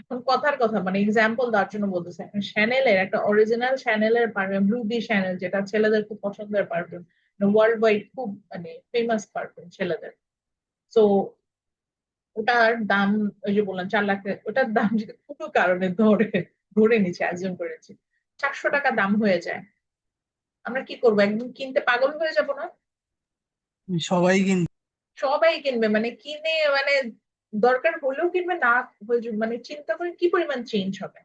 এখন কথার কথা, মানে এক্সাম্পল দেওয়ার জন্য বলতেছে, এখন শ্যানেলের একটা অরিজিনাল শ্যানেলের পারফিউম, ব্লুবি শ্যানেল, যেটা ছেলেদের খুব পছন্দের পারফিউম, ওয়ার্ল্ড ওয়াইড খুব মানে ফেমাস পারফিউম ছেলেদের। তো ওটার দাম, ওই যে বললাম 4 লাখ, ওটার দাম যদি কোনো কারণে ধরে নিচ্ছে, অ্যাজিউম করেছি 400 টাকা দাম হয়ে যায়, আমরা কি করবো? একদম কিনতে পাগল হয়ে যাব না? সবাই কিন্তু সবাই কিনবে, মানে কিনে মানে দরকার হলেও কিনবে না, মানে চিন্তা করে কি পরিমাণ চেঞ্জ হবে।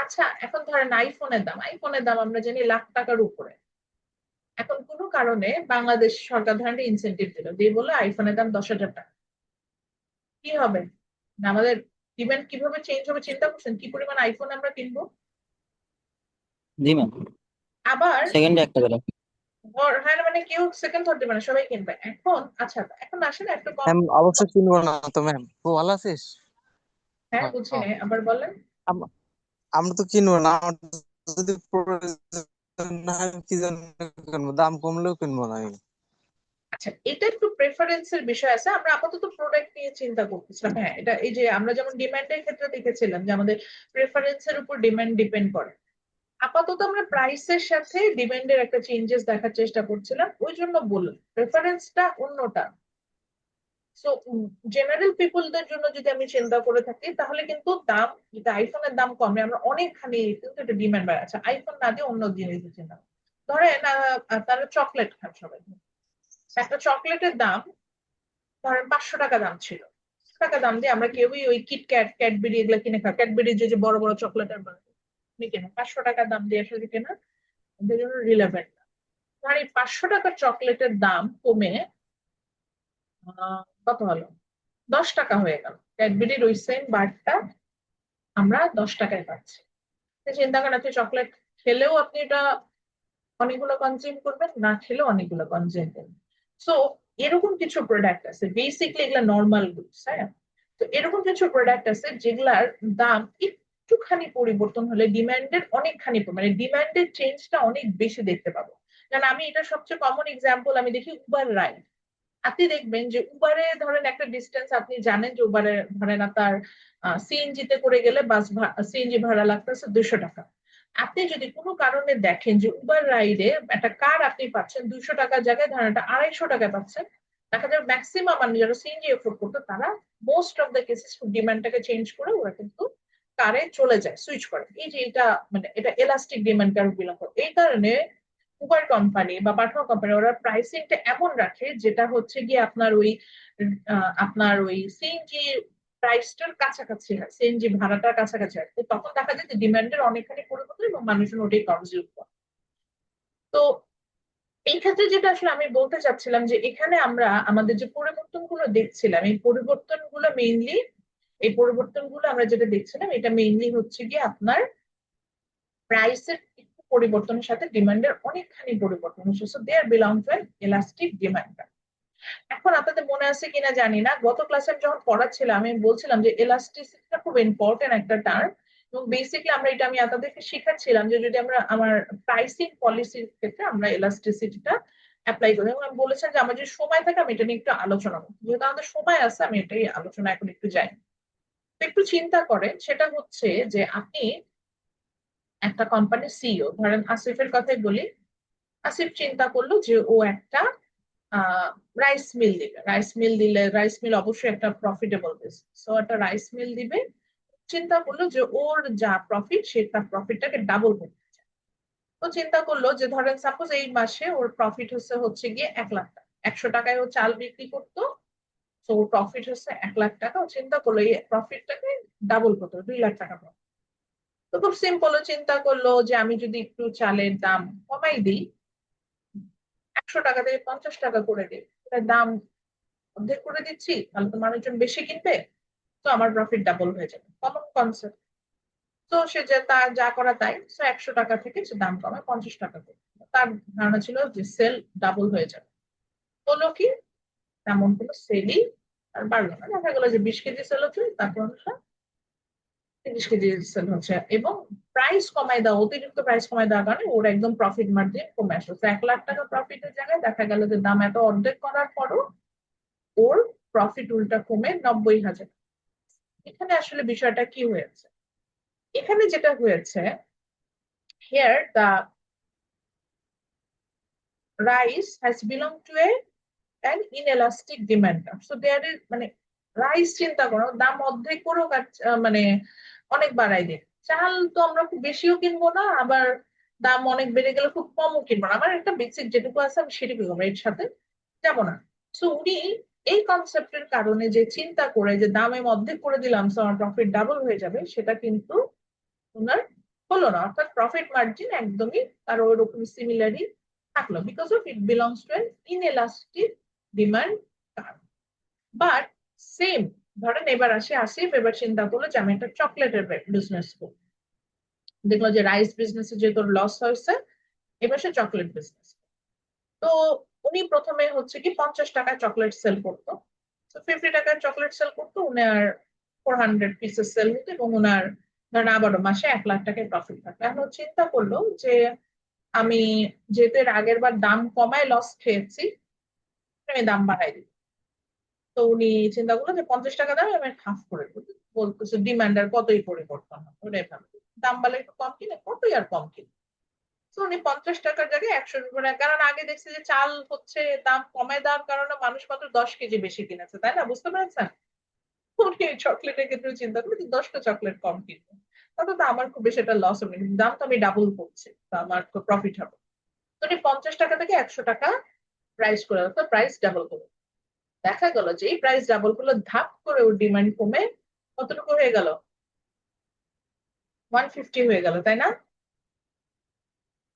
আচ্ছা, এখন ধরেন আইফোনের দাম আমরা জানি লাখ টাকার উপরে। এখন কোনো কারণে বাংলাদেশ সরকার ধরেন ইনসেন্টিভ দিল, দিয়ে বললো আইফোনের দাম 10,000 টাকা, কি হবে? না, আমাদের ডিমান্ড কিভাবে চেঞ্জ হবে চিন্তা করছেন? কি পরিমাণ আইফোন আমরা কিনবো। জি ম্যাম, আবার সেকেন্ডে একটা করে। হ্যাঁ, মানে কেউ সেকেন্ড থার্ড দিবে না, সবাই কিনবে। এখন আচ্ছা, এখন আসেন একটু কম। ম্যাম অবশ্যই কিনবো না তো ম্যাম। ও ভালো আছিস? হ্যাঁ, হ্যাঁ, বুঝছি হ্যাঁ। না, আবার বলেন। আমরা তো কিনবো না, আমার যদি প্রয়োজন না হয় আমি কি জন্য কিনবো? দাম কমলেও কিনবো না আমি। আচ্ছা, এটা একটু প্রেফারেন্সের বিষয় আছে, আমরা আপাতত প্রোডাক্ট নিয়ে চিন্তা করতেছিলাম। হ্যাঁ, এটা এই যে আমরা যেমন ডিমান্ডের ক্ষেত্রে দেখেছিলাম যে আমাদের প্রেফারেন্সের উপর ডিমান্ড ডিপেন্ড করে, আপাতত আমরা প্রাইসের সাথে ডিমান্ডের একটা চেঞ্জেস দেখার চেষ্টা করছিলাম, ওই জন্য বললাম প্রেফারেন্সটা অন্যটা। সো জেনারেল পিপলদের জন্য যদি আমি চিন্তা করে থাকি, তাহলে কিন্তু দাম, যদি আইফোনের দাম কমে, আমরা অনেকখানি কিন্তু এটা ডিমান্ড বাড়ে। আচ্ছা, আইফোন না দিয়ে অন্য জিনিস চিন্তা করি। ধরেন তারা চকলেট খান সবাই, একটা চকলেটের দাম ধরেন 500 টাকা দাম ছিল, টাকা দাম দিয়ে আমরা কেউই ওই কিটক্যাট, ক্যাডবেরি এগুলো কিনে খাই, ক্যাডবেরি যে বড় বড় চকলেটের কিনে 500 টাকা দাম দিয়ে আসলে কেনা ওদের জন্য রিলেভেন্ট না। ধর এই 500 টাকার চকলেটের দাম কমে কত হলো, 10 টাকা হয়ে গেল, ক্যাডবেরির ওই সেম বারটা আমরা 10 টাকায় পাচ্ছি। চিন্তা করেন, আপনি চকলেট খেলেও আপনি এটা অনেকগুলো কনজিউম করবেন, না খেলেও অনেকগুলো কনজিউম করবেন। সো এরকম কিছু প্রোডাক্ট আছে, বেসিকলি এগুলা নর্মাল গুডস। হ্যাঁ, তো এরকম কিছু প্রোডাক্ট আছে যেগুলার দাম একটুখানি পরিবর্তন হলে ডিমান্ডের অনেকখানি, মানে ডিমান্ডের চেঞ্জটা অনেক বেশি দেখতে পাবো। কারণ আমি এটা সবচেয়ে কমন এক্সাম্পল আমি দেখি উবার রাইড। আপনি দেখবেন যে উবারে ধরেন একটা ডিস্টেন্স, আপনি জানেন যে উবারে ধরেন আপনার সিএনজি তে করে গেলে সিএনজি ভাড়া লাগতেছে 200 টাকা। আপনি যদি কোনো কারণে দেখেন যে উবার রাইডে একটা কার আপনি পাচ্ছেন 200 টাকার জায়গায় ধরেন এটা 250 টাকায় পাচ্ছেন, দেখা যাবে ম্যাক্সিমাম মানুষ যারা সিএনজি এফোর্ড করতো তারা মোস্ট অফ দ্য কেসেস ডিমান্ডটাকে চেঞ্জ করে ওরা কিন্তু কারে চলে যায়, সুইচ করে। এই যে এটা মানে এটা এলাস্টিক ডিমান্ড কার্ভ বিলং করে। এই কারণে উবার কোম্পানি বা পাঠাও কোম্পানি ওরা প্রাইসিংটা এমন রাখে যেটা হচ্ছে গিয়ে আপনার ওই সিএনজি প্রাইসটার কাছাকাছি হয়, সিএনজি ভাড়াটার কাছাকাছি হয়। তো তখন দেখা যায় যে ডিমান্ডের অনেকখানি পরিবর্তন এবং মানুষজন ওটাই কনজিউম করে। তো এই ক্ষেত্রে যেটা আসলে আমি বলতে চাচ্ছিলাম যে এখানে আমরা আমাদের যে পরিবর্তনগুলো দেখছিলাম, এই পরিবর্তনগুলো মেইনলি এই পরিবর্তনগুলো আমরা যেটা দেখছিলাম এটা মেইনলি হচ্ছে গিয়ে আপনার প্রাইসের একটু পরিবর্তনের সাথে ডিমান্ডের অনেকখানি পরিবর্তন হচ্ছে, so there belong to an elastic demand. এখন আপনাদের মনে আছে কিনা জানি না, গত ক্লাসে যখন পড়াচ্ছিলাম আমি বলছিলাম যে এলাস্টিসিটিটা খুব ইম্পর্টেন্ট একটা টার্ম, এবং বেসিক্যালি আমি আপনাদেরকে শিখাচ্ছিলাম যে যদি আমরা আমার প্রাইসিং পলিসির ক্ষেত্রে আমরা এলাস্টিসিটিটা অ্যাপ্লাই করি, এবং আমি বলেছেন যে আমার যে সময় থাকে আমি এটা নিয়ে একটু আলোচনা করবো, যেহেতু আমাদের সময় আছে আমি এটাই আলোচনা এখন একটু যাই। তো একটু চিন্তা করেন, সেটা হচ্ছে যে আপনি একটা কোম্পানির সিইও, ধরেন আসিফের কথাই বলি। আসিফ চিন্তা করলো যে ও একটা রাইস মিল দিবে। রাইস মিল অবশ্যই একটা প্রফিটেবল বিজনেস, সো একটা রাইস মিল দিবে। চিন্তা করলো যে ওর যা প্রফিট সেটা প্রফিটটাকে ডাবল করতে চায়। তো চিন্তা করলো যে ধরেন সাপোজ এই মাসে ওর প্রফিট হচ্ছে গিয়ে 1,00,000 টাকা, 100 টাকায় ও চাল বিক্রি করতো, তো ওর প্রফিট হচ্ছে 1,00,000 টাকা। ও চিন্তা করলো এই প্রফিটটাকে ডাবল করতে 2,00,000 টাকা profit। তো খুব সিম্পল, চিন্তা করলো যে আমি যদি একটু চালের দাম কমাই দিই, 100 টাকা থেকে 50 টাকা করে দিই, এটার দাম অর্ধেক করে দিচ্ছি, তাহলে তো মানুষজন বেশি কিনবে, তো আমার প্রফিট ডাবল হয়ে যাবে, কমন কনসেপ্ট। তো সে যে তার যা করা তাই, তো 100 টাকা থেকে সে দাম কমায় 50 টাকা করে। তার ধারণা ছিল যে সেল ডাবল হয়ে যাবে। হলো কি, তেমন কোনো সেলই আর বাড়লো না। দেখা গেলো যে 20 কেজি সেল হচ্ছে, তারপর 30 কেজি সেল হচ্ছে, এবং প্রাইস কমাই দেওয়া, অতিরিক্ত প্রাইস কমাই দেওয়ার কারণে ওর একদম প্রফিট মার্জিন কমে আসলো। 1,00,000 টাকা প্রফিটের জায়গায় দেখা গেল যে দাম এত অর্ধেক করার পরও ওর প্রফিট উল্টা কমে 90,000। এখানে আসলে বিষয়টা কি হয়েছে, এখানে যেটা হয়েছে, here the rice has belonged to an inelastic demand, so there is মানে রাইস চিন্তা করো দাম অর্ধেক করেও মানে অনেক বাড়াই দিই। চাল তো আমরা খুব বেশিও কিনবো না, আবার দাম অনেক বেড়ে গেলে খুব কমও কিনবো না, আমার একটা বেসিক যেটুকু আছে আমি সেটুকু করবো, এর সাথে যাবো না। সো উনি এই কনসেপ্টের কারণে যে চিন্তা করে যে দামে অর্ধেক করে দিলাম সো আমার প্রফিট ডাবল হয়ে যাবে, সেটা কিন্তু ওনার হলো না, অর্থাৎ প্রফিট মার্জিন একদমই তার ওইরকম সিমিলারই থাকলো, because of it belongs to an inelastic demand curve. But same, ধরেন এবার আসিফ এবার চিন্তা করলো যে আমি একটা চকলেটের বিজনেস করবো, দেখলো যে রাইস বিজনেসে যেহেতু লস হয়েছে, এবার সে চকলেট বিজনেস। তো উনি প্রথমে হচ্ছে কি 50 টাকায় চকলেট সেল করতো, 50 টাকায় চকলেট সেল করতো, উনার 400 পিসেস সেল হতো, এবং উনার ধরেন আবারও মাসে 1,00,000 টাকায় প্রফিট থাকতো। এখন চিন্তা করলো যে আমি যেহেতু এর আগের বার দাম কমায় লস খেয়েছি, আমি দাম বাড়াই দিই। তো উনি চিন্তা করলো যে 50 টাকা দামে আমি হাফ করে দেবো, বলতেছে ডিমান্ড আর কতই পরিবর্তন হবে, ওটাই ভাবছি দাম বাড়লে একটু কম কিনে কতই আর কম কিনে। তো উনি 50 টাকার জায়গায় 100 টাকা, কারণ আগে দেখছি যে চাল হচ্ছে দাম কমায় দেওয়ার কারণে মানুষ মাত্র 10 কেজি বেশি কিনেছে, তাই না, বুঝতে পেরেছেন? উনি চকলেটের ক্ষেত্রে চিন্তা করলো যে 10টা চকলেট কম কিনবো, তাতে তো আমার খুব বেশি একটা লস হবে না, কিন্তু দাম তো আমি ডাবল করছি, তো আমার তো প্রফিট হবে। তো উনি 50 টাকা থেকে 100 টাকা প্রাইস করে, তো প্রাইস ডাবল করলো। দেখা গেল যে এই প্রাইস ডাবল করলো, ধাপ করে ওর ডিমান্ড কমে কতটুকু হয়ে গেল, 150 হয়ে গেল, তাই না?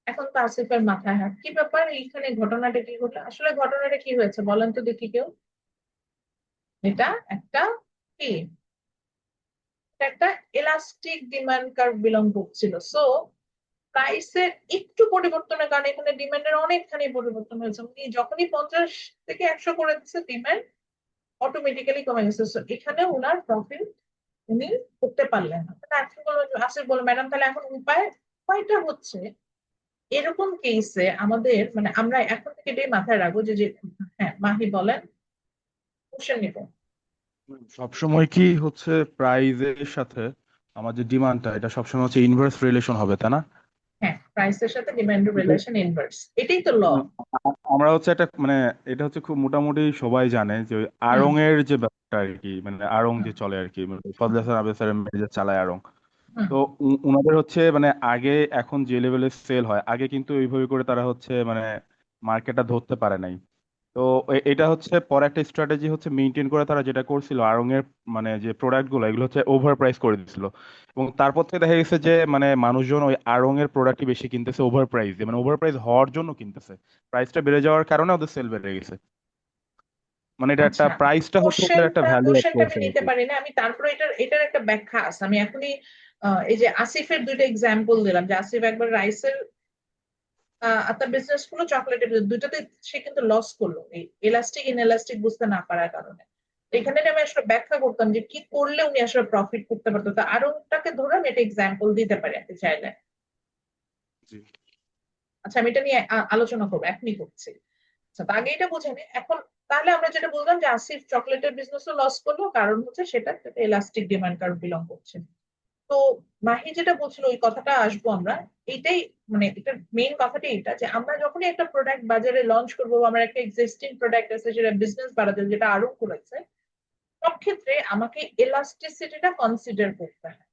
এখন তো আসিফের মাথায় হাত, কি ব্যাপার, এইখানে ঘটনাটা কি ঘটলো, আসলে ঘটনাটা কি হয়েছে বলেন তো দেখি কেউ। এটা একটা কি, এটা একটা এলাস্টিক ডিমান্ড কার্ভ বিলং করছিল। সো প্রাইসের একটু পরিবর্তনের কারণে এখানে ডিমান্ডের অনেকখানি পরিবর্তন হয়েছে, উনি যখনই 50 থেকে 100 করে দিচ্ছে ডিমান্ড অটোমেটিক্যালি কমে গেছে। সো এখানে ওনার প্রফিট উনি করতে পারলেন না। এখন আসিফ বলল ম্যাডাম তাহলে এখন উপায়টা হচ্ছে, এরকম কেসে আমাদের মানে আমরা এখন থেকে এটাই মাথায় রাখবো যে হ্যাঁ মাহি বলেন, কোশ্চেন নিব। সবসময় কি হচ্ছে প্রাইজের সাথে আমার যে ডিমান্ডটা এটা সবসময় হচ্ছে ইনভার্স রিলেশন হবে, তাই না? হ্যাঁ, প্রাইসের সাথে ডিমান্ডের রিলেশন ইনভার্স, এটাই তো ল। আমরা হচ্ছে একটা মানে এটা হচ্ছে খুব মোটামুটি সবাই জানে যে ওই হুম আড়ং এর যে ব্যাপারটা আর কি, মানে আড়ং হুম যে চলে আর কি, মানে ফজলে হাসান আবেদ স্যারের মেয়ে যে চালায় আড়ং। হুম তো উনাদের হচ্ছে মানে আগে এখন যে লেভেলে সেল হয়, আগে কিন্তু এইভাবে করে তারা হচ্ছে মানে মার্কেটটা ধরতে পারে নাই। তো এটা হচ্ছে পরে একটা স্ট্র্যাটেজি হচ্ছে মেনটেন করে তারা যেটা করছিল আড়ং এর মানে যে প্রোডাক্ট গুলো এগুলো হচ্ছে ওভার প্রাইস করে দিছিল, এবং তারপর থেকে দেখা গেছে যে মানে মানুষজন ওই আড়ং এর প্রোডাক্টই বেশি কিনতেছে ওভার প্রাইস দিয়ে, মানে ওভার প্রাইস হওয়ার জন্য কিনতেছে, প্রাইসটা বেড়ে যাওয়ার কারণে ওদের সেল বেড়ে গেছে। মানে এটা একটা আচ্ছা, প্রাইসটা হচ্ছে ওদের একটা ভ্যালু অ্যাড কোশ্চেনটা আমি করছে আর নিতে কি। পারি না, আমি তারপরে এটার একটা ব্যাখ্যা আছে। আমি এখনই এই যে আসিফের দুইটা এক্সাম্পল দিলাম, যে আসিফ একবার রাইসের আপনার বিজনেস করলো, চকলেটের দুইটাতে সে কিন্তু লস করলো এই এলাস্টিক ইনএলাস্টিক বুঝতে না পারার কারণে। এখানে আমি আসলে ব্যাখ্যা করতাম যে কি করলে উনি আসলে প্রফিট করতে পারতো, তো আরোটাকে ধরে আমি এটা এক্সাম্পল দিতে পারি আপনি চাইলে। জি। আচ্ছা, আমি এটা নিয়ে আলোচনা করবো, এখনই করছি। আচ্ছা, তো আগে এটা বুঝে নি এখন। তাহলে আমরা যেটা বললাম যে আসিফ চকলেটের বিজনেসও লস করলো, কারণ হচ্ছে সেটা এলাস্টিক ডিমান্ড কার্ভ বিলং করছে। তো মাহি যেটা বলছিল ওই কথাটা আসবো আমরা। এইটাই মানে এটার মেইন কথাটা এটা, যে আমরা যখনই একটা প্রোডাক্ট বাজারে লঞ্চ করবো, বা আমার একটা এক্সিস্টিং প্রোডাক্ট আছে যেটা বিজনেস বাড়াতে, যেটা আরো করেছে, সব ক্ষেত্রে আমাকে এলাস্টিসিটিটা কনসিডার করতে হয়।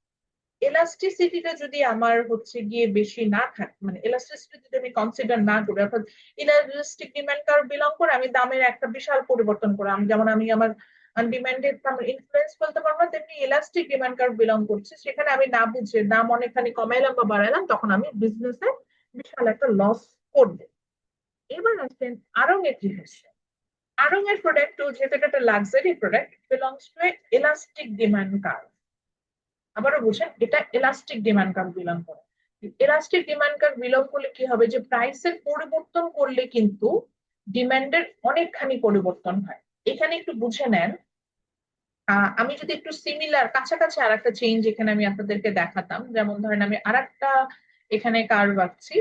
এলাস্টিসিটিটা যদি আমার হচ্ছে গিয়ে বেশি না থাকে, মানে এলাস্টিসিটি যদি আমি কনসিডার না করি, অর্থাৎ ইলাস্টিক ডিমান্ড কার্ভ বিলং করে আমি দামের একটা বিশাল পরিবর্তন করে, আমি যেমন আমি আমার ডিমান্ডের ইনফ্লুয়েন্স বলতে পারবো, তেমনি ইলাস্টিক ডিমান্ড কার্ভ বিলং করছে, সেখানে আমি না বুঝে দাম অনেকখানি কমাইলাম বা বাড়াইলাম, তখন আমি বিজনেসে বিশাল একটা লস করবো। এবার আসেন আরং এর কি হচ্ছে। আরং এর প্রোডাক্ট, যেহেতু এটা একটা luxury product, belongs to elastic demand curve. আবারও বুঝেন, এটা এলাস্টিক ডিমান্ড কার্ভ বিলং করে। এলাস্টিক ডিমান্ড কার্ভ বিলং করলে কি হবে, যে প্রাইসের পরিবর্তন করলে কিন্তু ডিমান্ডের অনেকখানি পরিবর্তন হয়। এখানে একটু বুঝে নেন, আমি যদি একটু সিমিলার কাছাকাছি আর একটা চেঞ্জ এখানে আমি আপনাদেরকে দেখাতাম, যেমন ধরেন আমি আর একটা এখানে কার্ভ আঁকছি।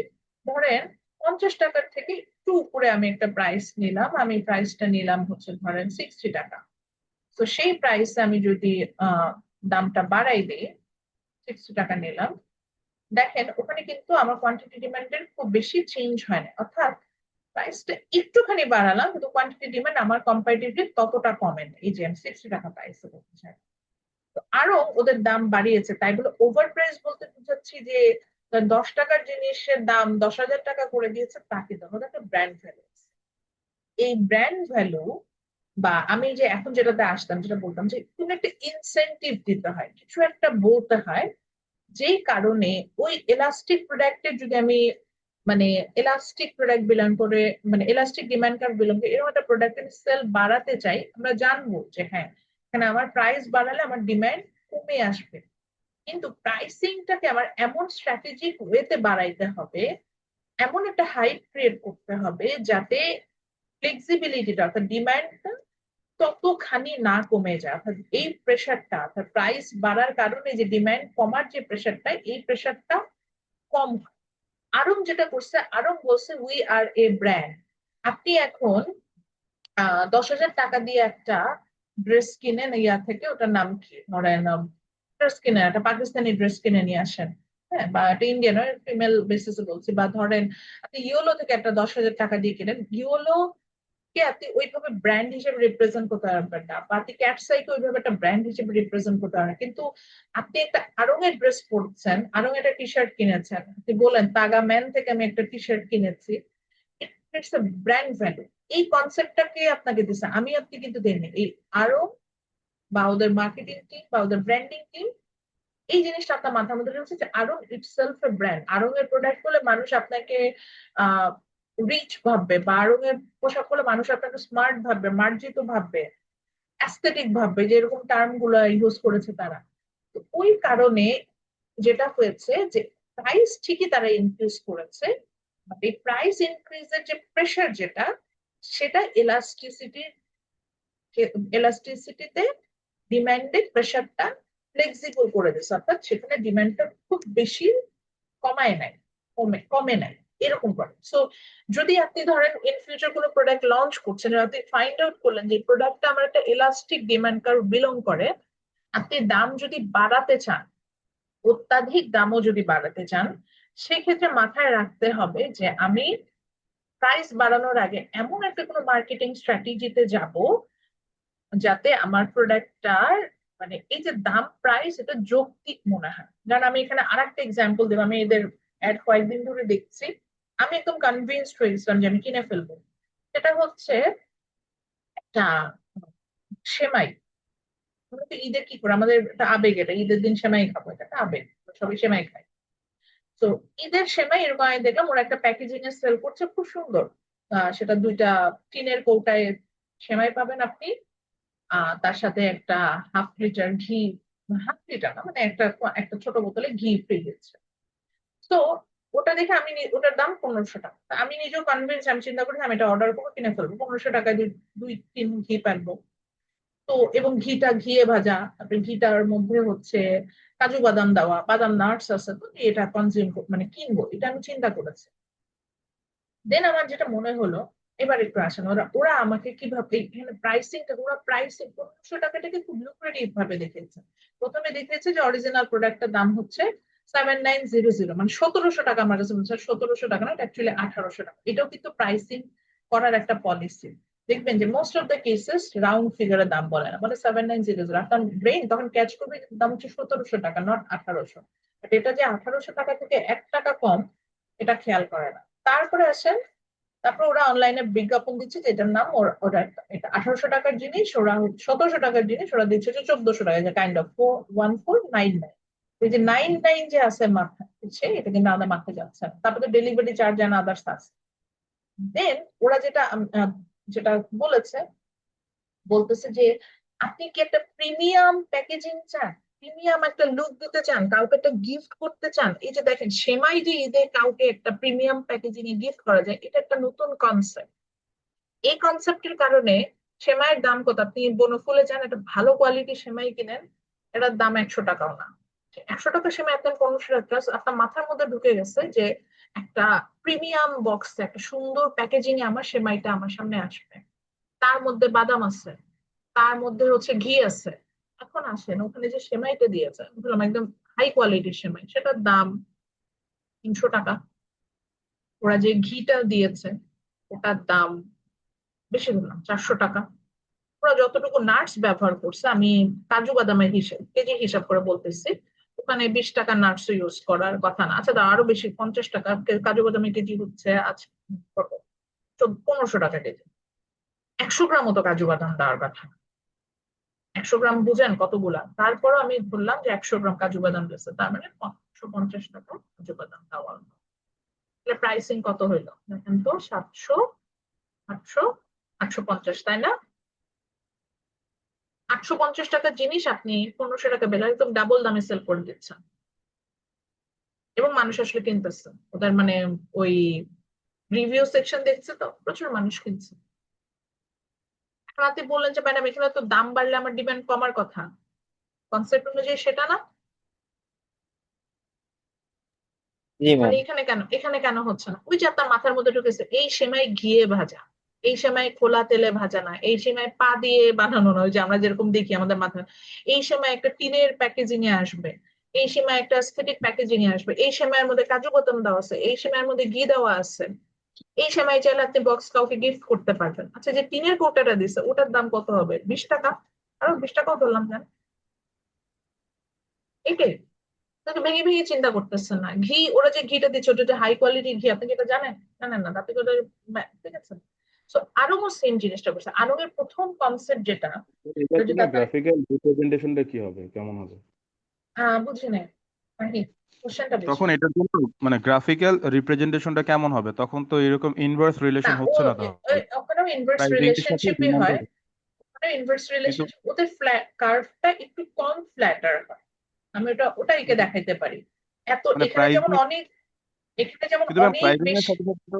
ধরেন 50 টাকার থেকে একটু উপরে আমি একটা প্রাইস নিলাম, আমি প্রাইসটা নিলাম হচ্ছে ধরেন 60 টাকা। তো সেই প্রাইসে আমি যদি দামটা বাড়াই দিই, 60 টাকা নিলাম, দেখেন ওখানে কিন্তু আমার কোয়ান্টিটি ডিমান্ডের খুব বেশি চেঞ্জ হয় না, অর্থাৎ প্রাইসটা একটুখানি বাড়ালাম কিন্তু কোয়ান্টিটি ডিমান্ড আমার কম্পারেটিভলি ততটা কমে না। এই যে আমি 60 টাকা প্রাইসে বলতে চাই, তো আরো ওদের দাম বাড়িয়েছে, তাই বলে ওভার প্রাইস বলতে বুঝাচ্ছি যে 10 টাকার জিনিসের দাম 10,000 টাকা করে দিয়েছে তা কিন্তু ওদের একটা ব্র্যান্ড ভ্যালু। এই ব্র্যান্ড ভ্যালু, বা আমি যে এখন যেটাতে আসতাম, যেটা বলতাম যে কোনো একটা ইনসেনটিভ দিতে হয়, কিছু একটা বলতে হয়, যেই কারণে ওই এলাস্টিক প্রোডাক্টের যদি আমি মানে এলাস্টিক প্রোডাক্ট বিলং করে, মানে এলাস্টিক ডিমান্ড কার্ভ বিলং করে এরকম একটা প্রোডাক্ট আমি সেল বাড়াতে চাই, আমরা জানবো যে হ্যাঁ এখানে আমার প্রাইস বাড়ালে আমার ডিমান্ড কমে আসবে। কিন্তু প্রাইসিংটাকে আমার এমন স্ট্র্যাটেজিক ওয়েতে বাড়াইতে হবে, এমন একটা হাইপ ক্রিয়েট করতে হবে যাতে ফ্লেক্সিবিলিটিটা, অর্থাৎ ডিমান্ডটা ততখানি না কমে যায়, অর্থাৎ এই প্রেশারটা, অর্থাৎ প্রাইস বাড়ার কারণে যে ডিমান্ড কমার যে প্রেশারটা, এই প্রেশারটা কম হয়। আরং যেটা করছে, আরং বলছে উই আর এ ব্র্যান্ড। আপনি এখন 10,000 টাকা দিয়ে একটা ড্রেস কিনেন ইয়া থেকে, ওটার নাম কি ধরেন, ড্রেস কিনে একটা পাকিস্তানি ড্রেস কিনে নিয়ে আসেন, হ্যাঁ, বা একটা ইন্ডিয়ান ফিমেল বেসিসে বলছি, বা ধরেন আপনি ইয়োলো থেকে একটা 10,000 টাকা দিয়ে কিনেন, ইয়োলো কে আপনি ওইভাবে ব্র্যান্ড হিসেবে রিপ্রেজেন্ট করতে পারবেন না, বা আপনি ক্যাটসাইকে ওইভাবে একটা ব্র্যান্ড হিসেবে রিপ্রেজেন্ট করতে পারবেন না। কিন্তু আপনি একটা আড়ং এর ড্রেস পরছেন, আড়ং একটা টি শার্ট কিনেছেন, আপনি বলেন তাগা ম্যান থেকে আমি একটা টি শার্ট কিনেছি, ইটস আ ব্র্যান্ড ভ্যালু। এই কনসেপ্টটাকে আপনাকে দিচ্ছে, আমি আপনি কিন্তু দেননি। এই আড়ং বা ওদের মার্কেটিং টিম বা ওদের ব্র্যান্ডিং টিম এই জিনিসটা আপনার মাথার মধ্যে ঢুকছে যে আড়ং ইটসেলফ এ ব্র্যান্ড। আড়ং এর প্রোডাক্ট বলে মানুষ আপনাকে আহ রিচ ভাববে, বা আড়ং এর পোশাক বলে মানুষ আপনাকে স্মার্ট ভাববে, মার্জিত ভাববে, অ্যাস্থেটিক ভাববে, যে এরকম টার্ম গুলো ইউজ করেছে তারা। তো ওই কারণে যেটা হয়েছে যে প্রাইস ঠিকই তারা ইনক্রিজ করেছে, বাট এই প্রাইস ইনক্রিজের যে প্রেশার যেটা, সেটা এলাস্টিসিটিতে ডিমান্ডের প্রেশারটা ফ্লেক্সিবল করে দিচ্ছে, অর্থাৎ সেখানে ডিমান্ডটা খুব বেশি কমায় নাই, কমে নাই, এরকম করে। সো যদি আপনি ধরেন ইন ফিউচার কোনো প্রোডাক্ট লঞ্চ করছেন, আপনি ফাইন্ড আউট করলেন যে প্রোডাক্টটা আমার একটা এলাস্টিক ডিমান্ড কার্ভ বিলং করে, আপনি দাম যদি বাড়াতে চান, অত্যাধিক দামও যদি বাড়াতে চান, সেক্ষেত্রে মাথায় রাখতে হবে যে আমি প্রাইস বাড়ানোর আগে এমন একটা কোনো মার্কেটিং স্ট্র্যাটেজিতে যাব যাতে আমার প্রোডাক্টটার মানে এই যে দাম প্রাইস এটা যৌক্তিক মনে হয়। কারণ আমি এখানে আর একটা এক্সাম্পল দেবো, আমি এদের অ্যাড কয়েকদিন ধরে দেখছি, আমি একদম কনভিন্সড হয়েছিলাম যে আমি কিনে ফেলবো। সেটা হচ্ছে একটা সেমাই। আমরা তো ঈদের কি করে, আমাদের একটা আবেগ, এটা ঈদের দিন সেমাই খাবো, এটা একটা আবেগ, সবাই সেমাই খায়। তো ঈদের সেমাই এরকম আমি দেখলাম ওরা একটা প্যাকেজিং এ সেল করছে, খুব সুন্দর। সেটা দুইটা টিনের কৌটায় সেমাই পাবেন আপনি, তার সাথে একটা হাফ লিটার ঘি, হাফ লিটার না মানে একটা একটা ছোট বোতলে ঘি ফ্রি দিচ্ছে। তো ওটা দেখে আমি ওটার দাম 1500 টাকা। তা আমি নিজেও কনভিন্স, আমি চিন্তা করি আমি এটা অর্ডার করবো, কিনে ফেলবো, 1500 টাকায় 2-3 ঘি পারবো। তো এবং ঘিটা ঘিয়ে ভাজা, তারপরে ঘিটার মধ্যে হচ্ছে কাজু বাদাম দেওয়া, বাদাম নাটস আছে, তো এটা কনজিউম মানে কিনবো, এটা আমি চিন্তা করেছি। দেন আমার যেটা মনে হলো, এবার একটু আসেন ওরা ওরা আমাকে কিভাবে এখানে প্রাইসিংটা, ওরা প্রাইসিং 1500 টাকাটাকে খুব লুক্রেটিভ ভাবে দেখেছে। প্রথমে দেখেছে যে অরিজিনাল প্রোডাক্টের দাম হচ্ছে 7900, মানে 1700 টাকা। আমার কাছে মনে হচ্ছে 1700 টাকা না, অ্যাকচুয়ালি 1800 টাকা। এটাও কিন্তু প্রাইসিং করার একটা পলিসি। দেখবেন যে most of the cases round ফিগারের দাম বলে না, বলে 7900। আপনার ব্রেন তখন ক্যাচ করবে যে দাম হচ্ছে 1700 টাকা, নট 1800। বাট এটা যে 1800 টাকা থেকে 1 টাকা কম, এটা খেয়াল করে না। তারপরে আসেন, তারপর ওরা অনলাইনে বিজ্ঞাপন দিচ্ছে যে এটার নাম ওরা এটা 1800 টাকার জিনিস, ওরা 1700 টাকার জিনিস ওরা দিচ্ছে যে 1400 টাকা, যে কাইন্ড অফ 1499। এই যে 99 যে আছে মাথা দিচ্ছে, এটা কিন্তু আমাদের মাথায় যাচ্ছে না। তারপরে ডেলিভারি চার্জ এন্ড আদার্স আছে। দেন ওরা যেটা যেটা বলেছে, বলতেছে যে আপনি কি একটা প্রিমিয়াম প্যাকেজিং চান, প্রিমিয়াম একটা লুক দিতে চান, কাউকে একটা গিফট করতে চান। এই যে দেখেন সেমাই যে ঈদে কাউকে একটা প্রিমিয়াম প্যাকেজিং এ গিফট করা যায়, এটা একটা নতুন কনসেপ্ট। এই কনসেপ্টের কারণে সেমাইয়ের দাম কত, আপনি বনফুলে যান, একটা ভালো কোয়ালিটির সেমাই কিনেন, এটার দাম 100 টাকাও না। 100 টাকা সেমাই আপনার 1500 টাকা, আপনার মাথার মধ্যে ঢুকে গেছে যে একটা প্রিমিয়াম বক্সে একটা সুন্দর প্যাকেজিং এ আমার সেমাইটা আমার সামনে আসবে, তার মধ্যে বাদাম আছে, তার মধ্যে হচ্ছে ঘি আছে। এখন আসেন ওখানে যে সেমাইটা দিয়েছে, বললাম একদম হাই কোয়ালিটির সেমাই, সেটার দাম 300 টাকা। ওরা যে ঘিটা দিয়েছে ওটার দাম বেশি, বললাম 400 টাকা। ওরা যতটুকু নাটস ব্যবহার করছে, আমি কাজু বাদামের হিসেব কেজি হিসাব করে বলতেছি, ওখানে 20 টাকা নাটস ইউজ করার কথা না। আচ্ছা আরো বেশি, 50 টাকা। কাজু বাদামের কেজি হচ্ছে আজ কত, 1500 টাকা কেজি। 100 গ্রাম মতো কাজু বাদাম দেওয়ার কথা। 100 গ্রাম বুঝেন কতগুলা, তারপরও আমি বললাম যে 100 গ্রাম কাজু বাদাম দিয়েছে, তার মানে 150 টাকা কাজু বাদাম দেওয়া হলো। তাহলে প্রাইসিং কত হইলো দেখেন তো, 700, 800, 850, তাই না? 850 টাকার জিনিস আপনি 1500 টাকা বেলা একদম ডাবল দামে সেল করে দিচ্ছেন, এবং মানুষ আসলে কিনতেছে। ওদের মানে ওই রিভিউ সেকশন দেখছে, তো প্রচুর মানুষ কিনছে। এখন আপনি বললেন যে ম্যাডাম এখানে তো দাম বাড়লে আমার ডিমান্ড কমার কথা, কনসেপ্ট অনুযায়ী সেটা না। জি ম্যাম। তাহলে এখানে কেন হচ্ছে না? ওই যে আপনার মাথার মধ্যে ঢুকেছে এই সেমাই ঘিয়ে ভাজা, এই সেমাই খোলা তেলে ভাজা না, এই সেমাই পা দিয়ে বানানো না, ওই যে আমরা যেরকম দেখি আমাদের মাথায়, এই সেমাই একটা টিনের প্যাকেজিং এ আসবে, এই সেমাই একটা স্থেটিক প্যাকেজিং এ আসবে, এই সেমাইয়ের মধ্যে কাজু বাদাম দেওয়া আছে, এই সেমাইয়ের মধ্যে ঘি দেওয়া আছে, এই সেমাই চাইলে আপনি বক্স কাউকে গিফট করতে পারবেন। আচ্ছা যে টিনের কৌটাটা দিছে ওটার দাম কত হবে? 20 টাকা, আরো 20 টাকাও ধরলাম জান। এইটাই তাকে ভেঙে ভেঙে চিন্তা করতেছেন না। ঘি, ওরা যে ঘিটা দিচ্ছে ওটা যে হাই কোয়ালিটির ঘি, আপনি কি এটা জানেন? জানেন না, তাতে করে ঠিক আছে। সো আরো সেম জিনিসটা করছে। আরঙের প্রথম কনসেপ্ট যেটা, এটার যদি জন্য আপনার গ্রাফিক্যাল রিপ্রেজেন্টেশনটা কি হবে, কেমন হবে? বুঝি নেই, কোশ্চেনটা বুঝি তখন এটার জন্য মানে গ্রাফিক্যাল রিপ্রেজেন্টেশনটা কেমন হবে? তখন তো এরকম ইনভার্স না। রিলেশন হচ্ছে না তাহলে, ওখানেও ইনভার্স প্রাইসিং এর সাথে রিলেশনশিপই হয়, ডিমান্ডের। ওখানে ইনভার্স কিন্তু রিলেশনশিপ, ওদের কার্ভটা একটু কম ফ্ল্যাটার হয়। আমি ওটাইকে দেখাইতে পারি। মানে এখানে যেমন প্রাইসিং, অনেক, এখানে যেমন কিন্তু ম্যাম অনেক প্রাইসিং এর বেশি। সাথে সাথে তো,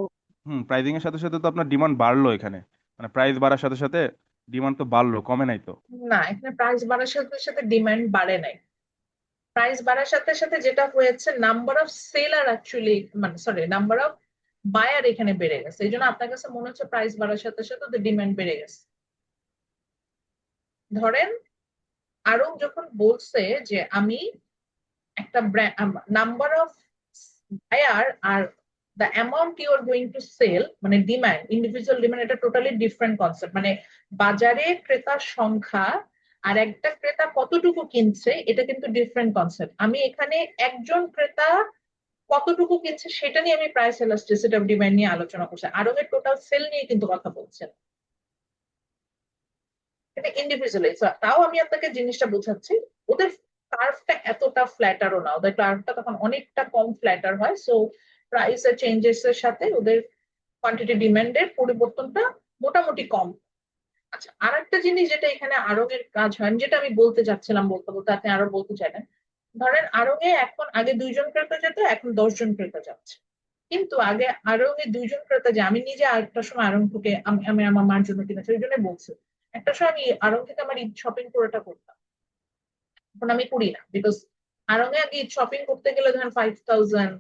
প্রাইসিং এর সাথে সাথে তো আপনার ডিমান্ড বাড়লো এখানে, মানে প্রাইস বাড়ার সাথে সাথে ডিমান্ড তো বাড়লো, কমে নাই তো। না, এখানে প্রাইস বাড়ার সাথে সাথে ডিমান্ড বাড়ে নাই। প্রাইস বাড়ার সাথে সাথে যেটা হয়েছে, নাম্বার অফ সেলার অ্যাকচুয়ালি, মানে সরি, নাম্বার অফ বায়ার এখানে বেড়ে গেছে। এই জন্য আপনার কাছে মনে হচ্ছে প্রাইস বাড়ার সাথে সাথে ওদের ডিমান্ড বেড়ে গেছে। ধরেন আরং যখন বলছে যে আমি একটা নাম্বার অফ বায়ার আর the amount you are going to sell, মানে ডিমান্ড, ইন্ডিভিজুয়াল ডিমান্ড, এটা টোটালি ডিফারেন্ট কনসেপ্ট। মানে বাজারে ক্রেতার সংখ্যা আর একটা ক্রেতা কতটুকু কিনছে, এটা কিন্তু ডিফারেন্ট কনসেপ্ট। আমি এখানে একজন ক্রেতা কতটুকু কিনছে সেটা নিয়ে আমি প্রাইস এলাস্টিসিটি অফ ডিমান্ড নিয়ে আলোচনা করছি, আরো টোটাল সেল নিয়ে কিন্তু কথা বলছেন। এটা ইন্ডিভিজুয়ালি। তাও আমি আপনাকে জিনিসটা বোঝাচ্ছি, ওদের কার্ভটা এতটা ফ্ল্যাটারও না, ওদের কার্ভটা তখন অনেকটা কম ফ্ল্যাটার হয়। সো প্রাইসের চেঞ্জেস এর সাথে ওদের কোয়ান্টিটি ডিমান্ডের পরিবর্তনটা মোটামুটি কম। আচ্ছা, আর একটা জিনিস যেটা এখানে আড়ং এর কাজ হয়, যেটা আমি বলতে চাচ্ছিলাম, বলতে বলতে আপনি আরো বলতে চাইলেন। ধরেন আড়ং এ এখন আগে 2 জন ক্রেতা যেত, এখন 10 জন ক্রেতা যাচ্ছে। কিন্তু আগে আড়ং এ 2 জন ক্রেতা, যে আমি নিজে আরেকটা সময় আড়ং থেকে আমি আমি আমার মার জন্য কিনেছি, ওই জন্য বলছি একটা সময় আমি আড়ং থেকে আমার ঈদ শপিং পুরোটা করতাম। এখন আমি করি না, বিকজ আড়ং এ আগে ঈদ শপিং করতে গেলে ধরেন 5,000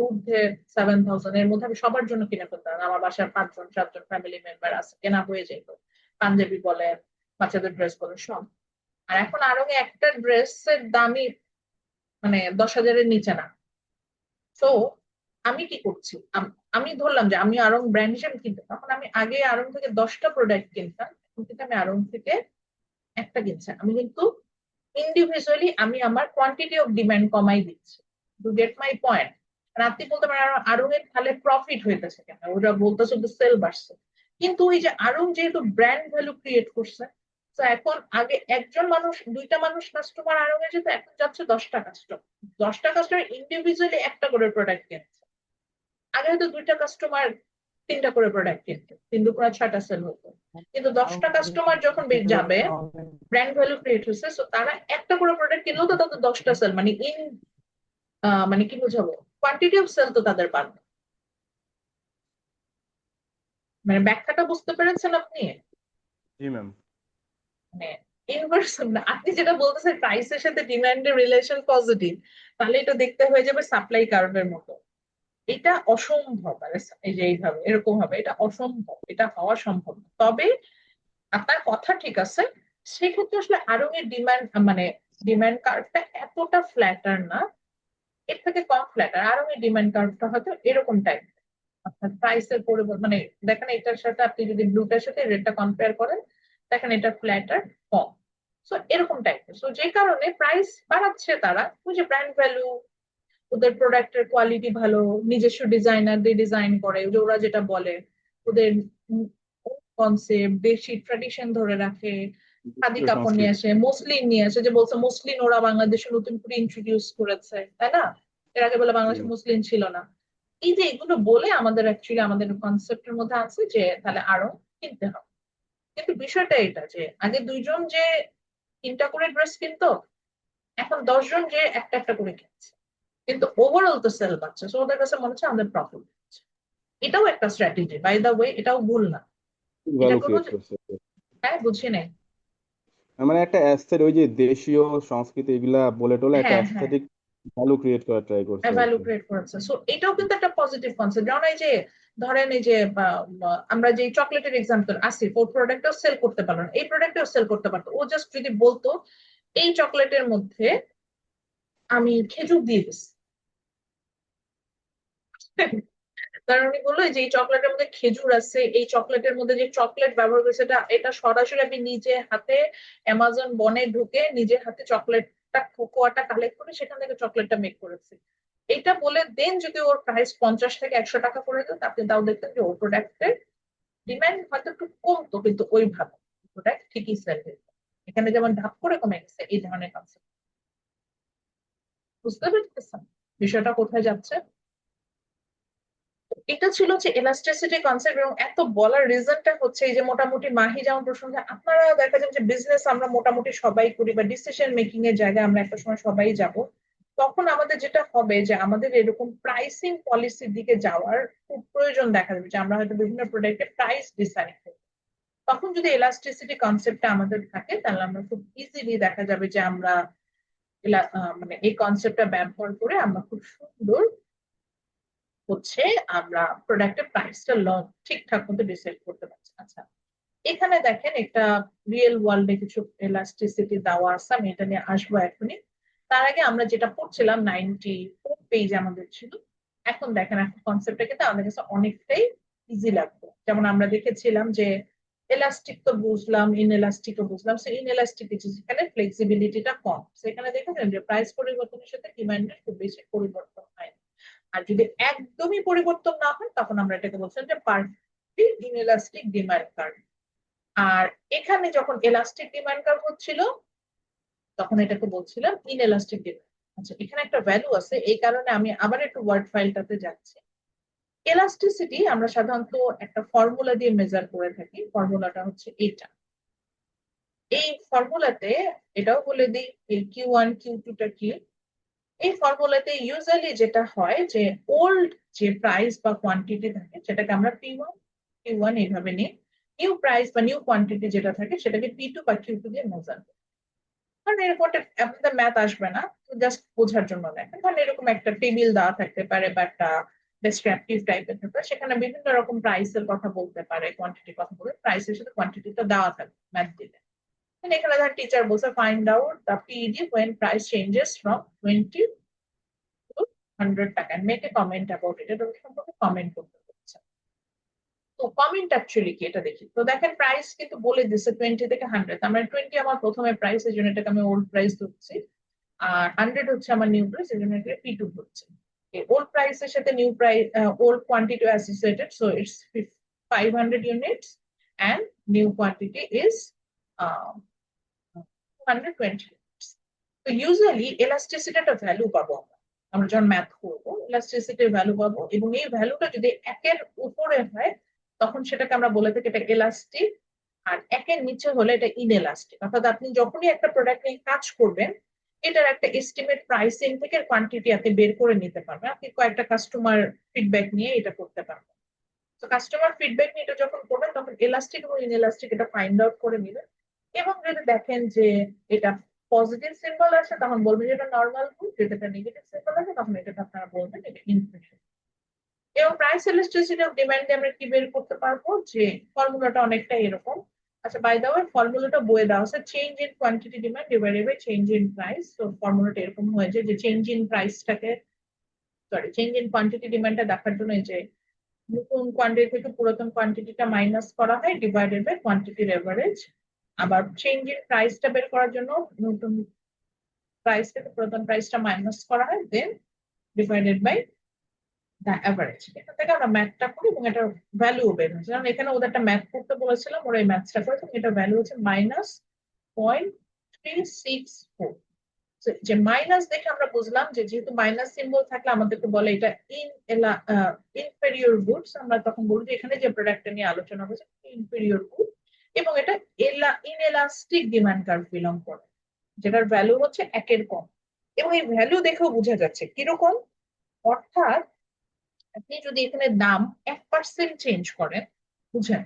ঊর্ধ্বে 7,000 এর মধ্যে আমি সবার জন্য কিনে ফেলতাম। আমার বাসার 5 জন 7 জন ফ্যামিলি মেম্বার আছে, কেনা হয়ে যেত। পাঞ্জাবি বলেন, বাচ্চাদের ড্রেস বলেন, সব। আর এখন আড়ং এ একটা ড্রেসের দামই মানে 10,000-এর নিচে না। তো আমি কি করছি, আমি ধরলাম যে আমি আড়ং ব্র্যান্ড হিসেবে কিনতে, তখন আমি আগে আড়ং থেকে 10টা প্রোডাক্ট কিনতাম, এখন কিন্তু আমি আড়ং থেকে একটা কিনছি। আমি কিন্তু ইন্ডিভিজুয়ালি আমি আমার কোয়ান্টিটি অফ ডিমান্ড কমাই দিচ্ছি। To get my point. আপনি বলতে পারেন আড়ং এর তাহলে প্রফিট হইতেছে কেন, ওরা বলতেছে তো সেল বাড়ছে। কিন্তু ওই যে আড়ং যেহেতু ব্র্যান্ড ভ্যালু ক্রিয়েট করছে, তো এখন আগে একজন মানুষ 2টা মানুষ কাস্টমার আড়ং এ যেত, এখন যাচ্ছে 10টা কাস্টমার। 10টা কাস্টমার ইন্ডিভিজুয়ালি একটা করে প্রোডাক্ট কিনছে। আগে হয়তো 2টা কাস্টমার 3টা করে প্রোডাক্ট কিনতো, 3 × 6টা সেল হতো। কিন্তু 10টা কাস্টমার যখন যাবে, ব্র্যান্ড ভ্যালু ক্রিয়েট হয়েছে, সো তারা একটা করে প্রোডাক্ট কিনলেও তো তাদের 10টা সেল, মানে মানে কি বোঝাবো, কোয়ান্টিটি অফ সেল তো তাদের বাড়বে। মানে ব্যাখ্যাটা বুঝতে পেরেছেন আপনি? জি ম্যাম। মানে ইনভার্স না, আপনি যেটা বলতেছেন প্রাইসের সাথে ডিমান্ডের রিলেশন পজিটিভ, তাহলে এটা দেখতে হয়ে যাবে সাপ্লাই কার্ভের মতো। এটা অসম্ভব, এই যে এইভাবে এরকম হবে, এটা অসম্ভব, এটা হওয়া সম্ভব না। তবে আপনার কথা ঠিক আছে, সেক্ষেত্রে আসলে আড়ং এর ডিমান্ড মানে ডিমান্ড কার্ভটা এতটা ফ্ল্যাটার না, এর থেকে কম ফ্ল্যাটার। আড়ং এর ডিমান্ড কার্ভটা হয়তো এরকম টাইপ। আপনার প্রাইসের পরিবর্তন মানে দেখেন, এটার সাথে আপনি যদি ব্লুটার সাথে রেডটা কম্পেয়ার করেন, দেখেন এটা ফ্ল্যাটার কম। সো এরকম টাইপের, সো যে কারণে প্রাইস বাড়াচ্ছে তারা, ওই যে ব্র্যান্ড ভ্যালু, ওদের প্রোডাক্টের কোয়ালিটি ভালো, নিজস্ব ডিজাইনার দিয়ে ডিজাইন করে, যে ওরা যেটা বলে ওদের কনসেপ্ট, দেশি ট্র্যাডিশন ধরে রাখে। খাদি দেশীয় কাপড় নিয়ে সংস্কৃতি। আসে, মসলিন নিয়ে আসে, যে বলছে মসলিন ওরা বাংলাদেশে নতুন করে ইন্ট্রোডিউস করেছে, তাই না? এর আগে বলে জি বাংলাদেশে ম্যাম। মসলিন ছিল না। এই যে এগুলো বলে আমাদের অ্যাকচুয়ালি আমাদের কনসেপ্টের মধ্যে আছে যে তাহলে আরো কিনতে হবে। কিন্তু বিষয়টা এটা যে আগে 2 জন যে 3টা করে ড্রেস কিনতো, এখন 10 জন যে একটা একটা করে কিনছে। কিন্তু ওভারঅল তো সেল পাচ্ছে, সো ওদের কাছে মনে হচ্ছে আমাদের প্রফিট হচ্ছে। এটাও একটা স্ট্র্যাটেজি, বাই দা ওয়ে, এটাও ভুল না। এটা ভ্যালু কোনো ক্রিয়েট করছে। হ্যাঁ, বুঝি নাই। মানে একটা অ্যাস্থেট, ওই যে দেশীয় সংস্কৃতি এগুলা বলে টোলে একটা হ্যাঁ, হ্যাঁ, অ্যাস্থেটিক ভ্যালু ক্রিয়েট করার ট্রাই করছে আর ভ্যালু কি। ক্রিয়েট করেছে, সো এটাও কিন্তু একটা পজিটিভ কনসেপ্ট। যেমন এই যে ধরেন এই যে আমরা যে চকলেটের এক্সাম্পল আসিফ, ওর প্রোডাক্টও সেল করতে পারলো না, এই প্রোডাক্টও সেল করতে পারতো। ও জাস্ট যদি বলতো এই চকলেটের মধ্যে আমি খেজুর দিয়ে দিচ্ছি, কারণ উনি বললো যে এই চকলেটের মধ্যে খেজুর আছে, এই চকলেটের মধ্যে যে চকলেট ব্যবহার করেছে এটা এটা সরাসরি আমি নিজে হাতে অ্যামাজন বনে ঢুকে নিজের হাতে চকলেটটা কোকোয়াটা কালেক্ট করে সেখান থেকে চকলেটটা মেক করেছি। এটা বলে দেন যদি ওর প্রাইস 50 থেকে 100 টাকা করে দিত, আপনি তাও দেখতেন যে ওর প্রোডাক্টের ডিমান্ড হয়তো একটু কমতো, কিন্তু ওইভাবে প্রোডাক্ট ঠিকই সেল হতো। এখানে যেমন ধাপ করে কমে গেছে, এই ধরনের কনসেপ্ট। বুঝতে পারতেছেন বিষয়টা কোথায় যাচ্ছে? এটা ছিল যে এলাস্টিসিটি কনসেপ্ট। এবং এত বলার রিজনটা হচ্ছে এই যে মোটামুটি মাহি যেমন প্রসঙ্গে আপনারা দেখা যায় যে বিজনেস আমরা মোটামুটি সবাই করি, বা ডিসিশন মেকিং এর জায়গায় আমরা একটা সময় সবাই যাব, তখন আমাদের যেটা হবে যে আমাদের এরকম প্রাইসিং পলিসির দিকে যাওয়ার খুব প্রয়োজন দেখা যাবে, যে আমরা হয়তো বিভিন্ন প্রোডাক্টের প্রাইস ডিসাইড করব। তখন যদি এলাস্টিসিটি কনসেপ্টটা আমাদের থাকে, তাহলে আমরা খুব ইজিলি দেখা যাবে যে আমরা মানে এই কনসেপ্টটা ব্যবহার করে আমরা খুব সুন্দর হচ্ছে আমরা প্রোডাক্টের প্রাইসটা ঠিকঠাক মতো ডিসাইড করতে পারছি। আচ্ছা, এখানে দেখেন একটা রিয়েল ওয়ার্ল্ডে কিছু এলাস্টিসিটি দেওয়া আছে, আমি এটা নিয়ে আসবো এখনই। তার আগে আমরা যেটা পড়ছিলাম 94 পেজ আমাদের ছিল, এখন দেখেন এখন কনসেপ্টটা কিন্তু আমাদের কাছে অনেকটাই ইজি লাগবে। যেমন আমরা দেখেছিলাম যে এলাস্টিক তো বুঝলাম, ইনএলাস্টিকও বুঝলাম। সো ইনএলাস্টিক যেখানে ফ্লেক্সিবিলিটিটা কম, সেখানে দেখেছেন যে প্রাইস পরিবর্তনের সাথে ডিমান্ডের খুব বেশি পরিবর্তন হয় না। আর যদি একদমই পরিবর্তন না হয়, তখন আমরা এটাকে বলছিলাম যে পারফেক্টলি ইনএলাস্টিক ডিমান্ড কার্ভ। আর এখানে যখন এলাস্টিক ডিমান্ড কার্ভ হচ্ছিল, তখন এটাকে বলছিলাম ইনএলাস্টিক ডিমান্ড। আচ্ছা, এখানে একটা ভ্যালু আছে, এই কারণে আমি আবার একটু ওয়ার্ড ফাইলটাতে যাচ্ছি। এলাস্টিসিটি আমরা সাধারণত একটা ফর্মুলা দিয়ে মেজার করে থাকি, ফর্মুলাটা হচ্ছে এটা। এই ফর্মুলাতে এটাও বলে দিই এই Q1 Q2 টা কি। এই ফর্মুলাতে ইউজুয়ালি যেটা হয় যে ওল্ড যে প্রাইস বা কোয়ান্টিটি থাকে সেটাকে আমরা P1 এইভাবে নিই, নিউ প্রাইস বা নিউ কোয়ান্টিটি যেটা থাকে সেটাকে P2 বা Q2 দিয়ে মেজার করি। কারণ এরকম আপনাদের ম্যাথ আসবে না, জাস্ট বোঝার জন্য দেখেন। কারণ এরকম একটা টেবিল দেওয়া থাকতে পারে বা একটা ডেসক্রিপটিভ টাইপের থাকতে পারে, সেখানে বিভিন্ন রকম প্রাইসের কথা বলতে পারে, কোয়ান্টিটির কথা বলতে, প্রাইসের সাথে কোয়ান্টিটিটা দেওয়া থাকবে ম্যাথ দিলে। এখানে ধর টিচার বলছে find out the PED when price changes from 20 to 100 টাকা, make a comment about it. এটা সম্পর্কে কমেন্ট করতে বলছে। তো কমেন্ট অ্যাকচুয়ালি কি এটা দেখি। তো দেখেন প্রাইস কিন্তু বলে দিচ্ছে 20 থেকে 100, আমরা 20 আমার প্রথমে প্রাইস, এই জন্য এটাকে আমি ওল্ড প্রাইস ধরছি, আর 100 হচ্ছে আমার নিউ প্রাইস, এই জন্য এটাকে P2 ধরছি। ওল্ড প্রাইসের সাথে new price, old quantity associated, so it's 500 units and new quantity is 220 units. তো ইউজুয়ালি এলাস্টিসিটি একটা ভ্যালু পাবো আমরা যখন ম্যাথ করবো, এলাস্টিসিটির ভ্যালু পাবো, এবং এই ভ্যালুটা যদি একের উপরে হয় তখন সেটাকে আমরা বলে থাকি এটা এলাস্টিক, আর একের নিচে হলে এটা ইনএলাস্টিক। অর্থাৎ আপনি যখনই একটা প্রোডাক্ট নিয়ে কাজ করবেন, এটার একটা এস্টিমেট প্রাইসিং থেকে কোয়ান্টিটি আপনি বের করে নিতে পারবেন। আপনি কয়েকটা কাস্টমার ফিডব্যাক নিয়ে এটা করতে পারবেন। তো কাস্টমার ফিডব্যাক নিয়ে এটা যখন করবেন তখন এলাস্টিক এবং ইনএলাস্টিক এটা ফাইন্ড আউট করে নেবেন। এবং যদি দেখেন যে এটা পজিটিভ সিম্বল আসে তখন বলবেন যে এটা নর্মাল গুড, যদি এটা নেগেটিভ সিম্বল আসে তখন এটাকে আপনারা বলবেন এটা ইনফ্লেশন। এবং প্রাইস এলাস্টিসিটি অফ ডিমান্ডে আমরা কি বের করতে পারবো, যে ফর্মুলাটা অনেকটা এরকম। আচ্ছা, বাই দ্য ওয়ে ফর্মুলাটা বইয়ে দেওয়া আছে, change in quantity demand divided by change in price. তো ফর্মুলাটা এরকম হয়েছে যে চেঞ্জ ইন প্রাইসটাকে, সরি, চেঞ্জ ইন কোয়ান্টিটি ডিমান্ডটা দেখার জন্য এই যে নতুন কোয়ান্টিটি থেকে পুরাতন কোয়ান্টিটিটা মাইনাস করা হয় ডিভাইডেড বাই কোয়ান্টিটির এভারেজ। আবার চেঞ্জ ইন প্রাইসটা বের করার জন্য নতুন প্রাইস থেকে পুরাতন প্রাইসটা মাইনাস করা হয়, দেন ডিভাইডেড বাই দ্য এভারেজ। এখান থেকে আমরা ম্যাথটা করি এবং এটার ভ্যালু বের হয়েছে। কারণ এখানে ওদের একটা ম্যাথ করতে বলেছিলাম, ওরা এই ম্যাথটা করেছে, এটা ভ্যালু হচ্ছে -0.364। যে মাইনাস দেখে আমরা বুঝলাম যে যেহেতু মাইনাস সিম্বল থাকলে আমাদেরকে বলে এটা ইনফেরিয়র গুডস, আমরা তখন বলবো যে এখানে যে প্রোডাক্টটা নিয়ে আলোচনা হচ্ছে ইনফেরিয়র গুড, এবং এটা ইনএলাস্টিক ডিমান্ড কার্ভ বিলং করে, যেটার ভ্যালু হচ্ছে একের কম। এবং এই ভ্যালু দেখেও বোঝা যাচ্ছে কিরকম, অর্থাৎ আপনি যদি এখানে দাম 1% চেঞ্জ করেন, বুঝেন,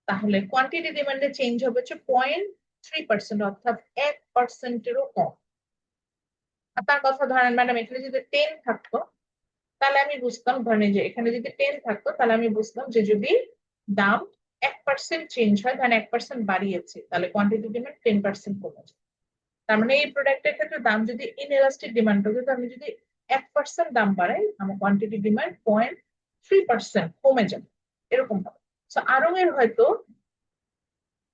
তাহলে কোয়ান্টিটি ডিমান্ডে চেঞ্জ হবে হচ্ছে 0.3%, অর্থাৎ 1%-এরও কম। তার কথা ধরেন ম্যাডাম এখানে যদি 10 থাকতো তাহলে আমি বুঝতাম, ধরেন যে এখানে যদি 10 থাকতো তাহলে আমি বুঝতাম যে যদি দাম 1% চেঞ্জ হয়, ধরেন 1% বাড়িয়েছে, তাহলে কোয়ান্টিটি ডিমান্ড 10% কমে যায়। তার মানে এই প্রোডাক্টের ক্ষেত্রে দাম যদি ইনএলাস্টিক ডিমান্ড হতো, আমি যদি 1% দাম বাড়াই, আমার কোয়ান্টিটি ডিমান্ড 0.3% কমে যাবে, এরকম হবে। সো আরং এর হয়তো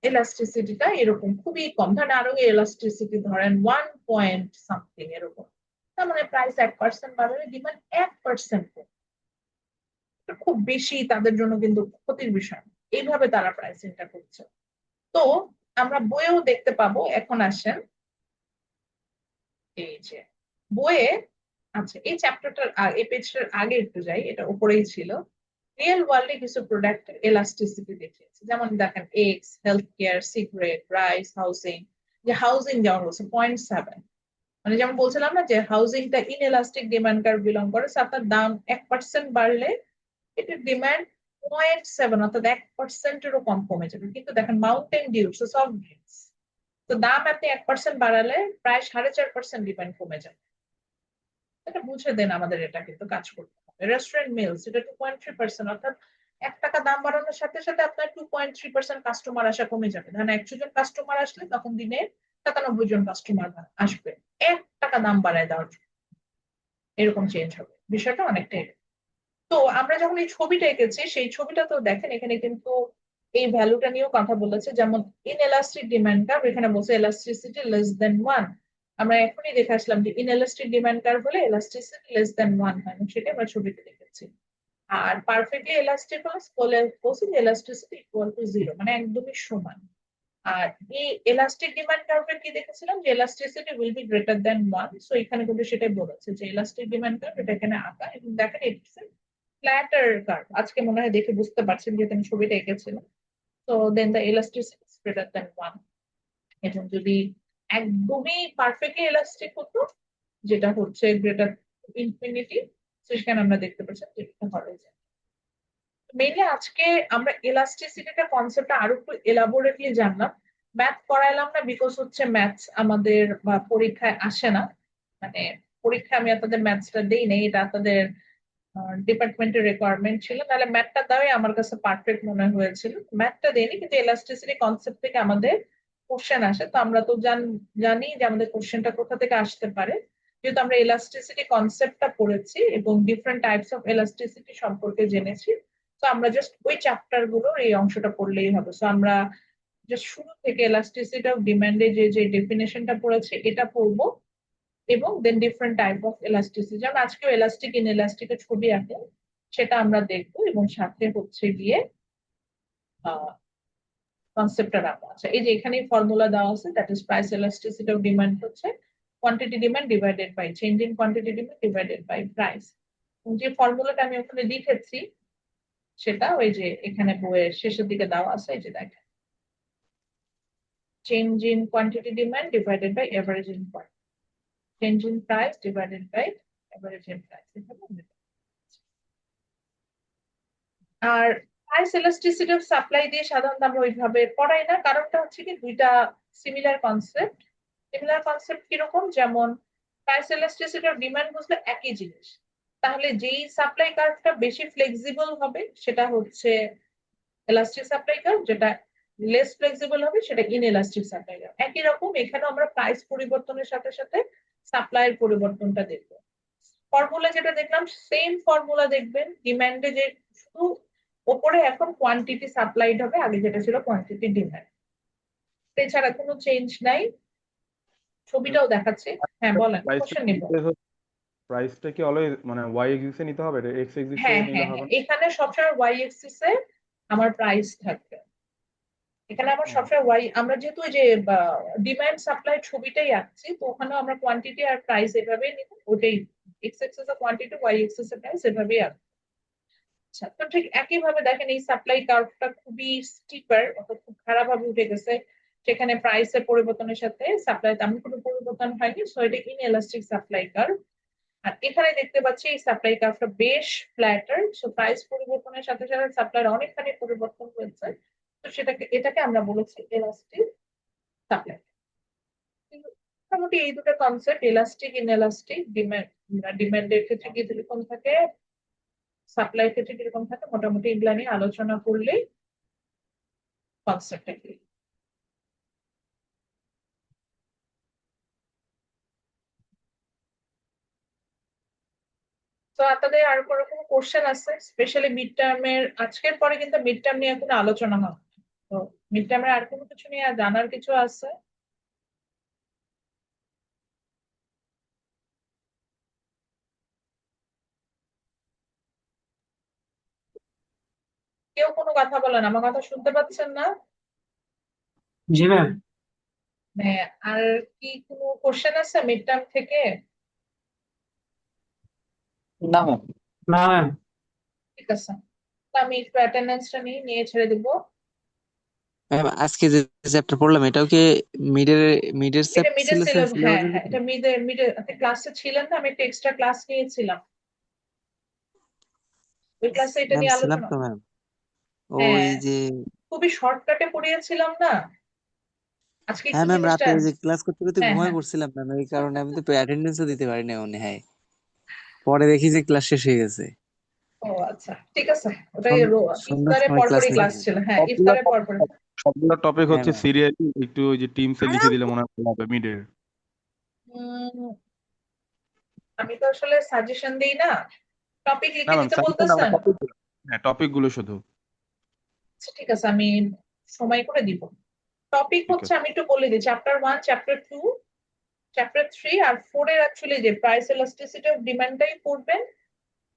এলাস্টিসিটিটা এরকম খুবই কম, ধরেন আরং এর এলাস্টিসিটি ধরেন 1 পয়েন্ট সামথিং এরকম। তার মানে প্রাইস 1% বাড়ালে ডিমান্ড 1% কম। খুব বেশি তাদের জন্য কিন্তু ক্ষতির বিষয়, এইভাবে তারা প্রাইসিংটা করছে। তো আমরা বইয়েও দেখতে পাবো। এখন আসেন এই যে বইয়ে, আচ্ছা এই চ্যাপ্টারটার এই পেজটার আগে একটু যাই, এটা উপরেই ছিল। রিয়েল ওয়ার্ল্ডে কিছু প্রোডাক্ট এলাস্টিসিটি দেখিয়েছে, যেমন দেখেন x, health care, cigarette, rice, housing. যে হাউসিং যেমন বলছে 0.7, মানে যেমন বলছিলাম না যে হাউসিংটা ইনএলাস্টিক ডিমান্ড কার্ভ বিলং করে, আপনার দাম 1% বাড়লে এটার ডিমান্ড 0.7, অর্থাৎ 1%-এরও কম কমে যাবে। কিন্তু দেখেন মাউন্টেন ডিউ, সফট ড্রিঙ্কস, তো দাম আপনি 1% বাড়ালে প্রায় 4.5% ডিমান্ড কমে যাবে। এটা বুঝে দেন আমাদের, এটা কিন্তু কাজ করতে হবে। রেস্টুরেন্ট মিলস, এটা 2.3%, অর্থাৎ 1 টাকা দাম বাড়ানোর সাথে সাথে আপনার 2.3% কাস্টমার আসা কমে যাবে। ধরেন 100 জন কাস্টমার আসলে তখন দিনে 97 জন কাস্টমার আসবে 1 টাকা দাম বাড়ায় দেওয়ার জন্য, এরকম চেঞ্জ হবে বিষয়টা অনেকটাই। তো আমরা যখন এই ছবিটা এঁকেছি, সেই ছবিটা তো দেখেন এখানে কিন্তু এই ভ্যালুটা নিয়েও কথা বলেছে, যেমন ইনএলাস্টিক ডিমান্ড কার্ভ, এখানে বলছে এলাস্টিসিটি লেস দেন 1। আমরা এখনই দেখে আসলাম যে ইনএলাস্টিক ডিমান্ড কার্ভ হলে এলাস্টিসিটি লেস দেন 1 হয়, সেটা আমরা ছবিতে দেখেছি। আর পারফেক্টলি এলাস্টিক হলে বলছি যে এলাস্টিসিটি ইকুয়াল টু 0, মানে একদমই সমান। আর এই এলাস্টিক ডিমান্ড কার্ভে কি দেখেছিলাম যে elasticity will be greater than 1, so এখানে কিন্তু সেটাই বলেছে যে এলাস্টিক ডিমান্ড কার্ভ এটা এখানে আঁকা, এবং দেখেন ইটস ফ্ল্যাটার কার্ভ, আজকে মনে হয় দেখে বুঝতে পারছেন যেহেতু আমি ছবিটা এঁকেছিলাম। তো then the elasticity is greater than 1। এবং যদি একদমই পারফেক্টলি ইলাস্টিক হতো, যেটা হচ্ছে গ্রেটার ইনফিনিটি, সেখানে আমরা দেখতে পাচ্ছি যেটা হরাইজন্টাল। মেইনলি আজকে আমরা ইলাস্টিসিটিটা কনসেপ্টটা আরো একটু এলাবোরেটলি জানলাম। ম্যাথ করাইলাম না বিকজ হচ্ছে ম্যাথস আমাদের পরীক্ষায় আসে না, মানে পরীক্ষায় আমি আপনাদের ম্যাথসটা দেই নাই, এটা আপনাদের ডিপার্টমেন্টের রিকোয়ারমেন্ট ছিল, তাহলে ম্যাথটা দেওয়াই আমার কাছে পারফেক্ট মনে হয়েছিল। ম্যাথটা দেয়নি, কিন্তু ইলাস্টিসিটি কনসেপ্ট থেকে আমাদের কোশ্চেন আসে, তো আমরা তো জানি যে আমাদের কোশ্চেনটা কোথা থেকে আসতে পারে। যেহেতু আমরা ইলাস্টিসিটি কনসেপ্টটা পড়েছি এবং ডিফারেন্ট টাইপস অফ ইলাস্টিসিটি সম্পর্কে জেনেছি, তো আমরা জাস্ট ওই চ্যাপ্টার গুলোর এই অংশটা পড়লেই হবে। তো আমরা জাস্ট শুরু থেকে ইলাস্টিসিটি অফ ডিমান্ডে যে ডেফিনেশনটা পড়েছি এটা পড়বো, এবং দেন ডিফারেন্ট টাইপ অফ ইলাস্টিসিটি, যেমন আজকেও এলাস্টিক ইন এলাস্টিকের ছবি আঁকে, সেটা আমরা দেখবো, এবং সাথে হচ্ছে গিয়ে কনসেপ্টটা রাখা আছে। এই যে এখানে ফর্মুলা দেওয়া আছে, that is price elasticity of demand হচ্ছে quantity demand divided by change in quantity demand divided by price. যে ফর্মুলাটা আমি ওখানে লিখেছি সেটা ওই যে এখানে বইয়ের শেষের দিকে দেওয়া আছে, এই যে দেখেন, change in quantity demand divided by average in quantity, change in price divided by average in price. আর প্রাইস এলাস্টিসিটি অফ সাপ্লাই দিয়ে সাধারণত আমরা ওইভাবে পড়াই না, কারণটা হচ্ছে কি দুইটা সিমিলার কনসেপ্ট। সিমিলার কনসেপ্ট কিরকম, যেমন প্রাইস এলাস্টিসিটি অফ ডিমান্ড বুঝলে একই জিনিস, তাহলে যেই সাপ্লাই কার্ভটা বেশি ফ্লেক্সিবল হবে সেটা হচ্ছে এলাস্টিক সাপ্লাই কার্ভ, যেটা লেস ফ্লেক্সিবল হবে সেটা ইনএলাস্টিক সাপ্লাই কার্ভ। একই রকম এখানে আমরা প্রাইস পরিবর্তনের সাথে সাথে সাপ্লাইয়ের পরিবর্তনটা দেখবো। ফর্মুলা যেটা দেখলাম সেম ফর্মুলা দেখবেন ডিমান্ডে, যে শুধু ওপরে এখন কোয়ান্টিটি সাপ্লাইড হবে, আগে যেটা ছিল কোয়ান্টিটি ডিমান্ড, এছাড়া কোনো চেঞ্জ নাই। ছবিটাও দেখাচ্ছে। হ্যাঁ বলেন, প্রাইসটা কোশ্চেন নিব। প্রাইসটা কি অলওয়েজ মানে ওয়াই এক্সিসে নিতে হবে, এক্স এক্সিসে হ্যাঁ নিলে হ্যাঁ হবে হ্যাঁ, না? এখানে সবসময় ওয়াই এক্সিসে আমার প্রাইস থাকবে। এখানে আমার ও, সবসময় ওয়াই, আমরা যেহেতু ওই যে ডিমান্ড সাপ্লাই ছবিটাই আঁকছি, তো ওখানেও আমরা কোয়ান্টিটি আর প্রাইস এভাবেই নিব, ওটাই এক্স এক্সিস এর কোয়ান্টিটি, ওয়াই এক্সিস এর প্রাইস, এভাবেই আঁকবো। আচ্ছা, তো ঠিক একইভাবে দেখেন এই সাপ্লাই কার্ভটা খুবই স্টিপার, অর্থাৎ খুব খারাপ ভাবে উঠে গেছে, সেখানে প্রাইসের পরিবর্তনের সাথে সাপ্লাই তেমন কোনো পরিবর্তন হয়নি, সো এটা ইনএলাস্টিক সাপ্লাই কার্ভ। আর এখানে দেখতে পাচ্ছি এই সাপ্লাই কার্ভটা বেশ ফ্ল্যাটার, সো প্রাইস পরিবর্তনের সাথে সাথে সাপ্লাইয়ের অনেকখানি পরিবর্তন হয়েছে, তো এটাকে আমরা বলেছি এলাস্টিক সাপ্লাই। মোটামুটি এই দুটো কনসেপ্ট, এলাস্টিক ইনএলাস্টিক, ডিমান্ডের ক্ষেত্রে কি কিরকম থাকে, সাপ্লাই ক্ষেত্রে কিরকম থাকে, মোটামুটি এগুলা নিয়ে আলোচনা করলেই কনসেপ্টটা কি। তো আপনাদের আর কোনো কোনো কোশ্চেন আছে, স্পেশালি মিড টার্মের, আজকের পরে কিন্তু মিড টার্ম নিয়ে কোনো আলোচনা হবে না। তো মিড টার্মের আর কোনো কিছু নিয়ে জানার কিছু আছে? কেউ কোনো কথা বলেন, আমার কথা শুনতে পাচ্ছেন না? জি ম্যাম। মানে আর কি কোনো কোশ্চেন আছে মিড টার্ম থেকে? না ম্যাম। না ম্যাম। ঠিক আছে, তো আমি একটু অ্যাটেন্ডেন্সটা নিয়ে ছেড়ে দিব। ম্যাম আজকে যে চ্যাপ্টার পড়লাম এটাও কি মিডের মিডের এটা মিডের সিলেবাস, হ্যাঁ সিলেবাসের হ্যাঁ, ভিতরে? এটা মিডের ক্লাসে ছিলেন না, আমি একটা এক্সট্রা ক্লাস নিয়েছিলাম, ওই ক্লাসে এটা ম্যাম নিয়ে ছিলাম আলোচনা। তো ম্যাম। ওই হ্যাঁ, যে খুবই শর্টকাটে পড়িয়েছিলাম না, আজকে একটু হ্যাঁ ম্যাম, জিনিসটা। রাতে ওই যে ক্লাস করতে করতে হ্যাঁ ঘুমায় হ্যাঁ, পড়ছিলাম ম্যাম, এই কারণে আমি তো অ্যাটেন্ডেন্সও দিতে পারি না মনে হয়। পরে দেখি যে ক্লাস শেষ হয়ে গেছে। ও আচ্ছা ঠিক আছে, ওটাই সন্ধ্যার ইফতারের সময় ক্লাস পরপরই ক্লাস নিয়েছি। ছিল, হ্যাঁ সবগুলা ইফতারের পরপরই। সবগুলা টপিক হ্যাঁ হচ্ছে ম্যাম। সিরিয়ালি, একটু ওই যে টিমসে লিখে দিলে মনে হয় ভালো হবে মিডের। উম, আমি তো আসলে সাজেশন দিই না, টপিক না লিখে ম্যাম, দিতে সাজেশন আমরা বলতেছেন? টপিক, হ্যাঁ টপিক গুলো শুধু। আচ্ছা ঠিক আছে, আমি সময় করে দিব। টপিক ঠিক হচ্ছে আছে। আমি একটু বলে দিই, চ্যাপ্টার 1, চ্যাপ্টার 2, চ্যাপ্টার 3 আর 4 এর অ্যাকচুয়ালি যে প্রাইস এলাস্টিসিটি অফ ডিমান্ডটাই পড়বেন।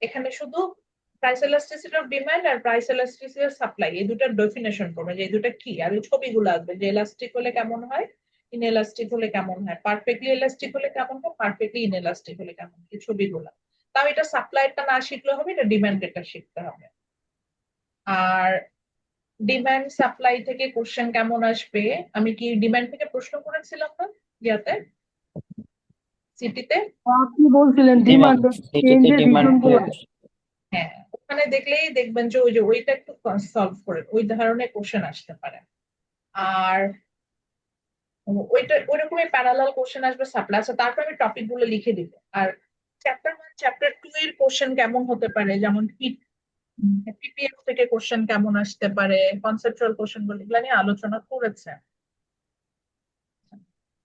এখানে শুধু প্রাইস এলাস্টিসিটি অফ ডিমান্ড আর প্রাইস এলাস্টিসিটি অফ সাপ্লাই, এই দুটার ডেফিনেশন করবে যে এই দুটা কি, আর এই ছবিগুলো আসবে যে এলাস্টিক হলে কেমন হয়, ইনএলাস্টিক হলে কেমন হয়, পারফেক্টলি এলাস্টিক হলে কেমন হয়, পারফেক্টলি ইনএলাস্টিক হলে কেমন হয়, এই ছবিগুলো। তাও এটা সাপ্লাইটা না শিখলে হবে, এটা ডিমান্ডেডটা শিখতে হবে। আর ডিমান্ড সাপ্লাই থেকে কোশ্চেন কেমন আসবে, আমি কি ডিমান্ড থেকে প্রশ্ন করেছিলাম না ইয়াতে সিটিতে? আপনি বলছিলেন জি ম্যাম, ডিমান্ড সিটিতে চেঞ্জের ডিমান্ড বিষয়গুলো। হ্যাঁ, ওখানে দেখলেই দেখবেন যে ওইটা একটু সলভ করে ওই ধরনের কোশ্চেন আসতে পারে। আর ওইটা ওইরকমই প্যারালাল কোশ্চেন আসবে সাপ্লাই। আচ্ছা, তারপর আমি টপিক গুলো লিখে দিব। আর চ্যাপ্টার 1 চ্যাপ্টার 2 এর কোশ্চেন কেমন হতে পারে, যেমন পিপিএফ থেকে কোশ্চেন কেমন আসতে পারে, কনসেপচুয়াল কোশ্চেন গুলো, এগুলো নিয়ে আলোচনা করেছে।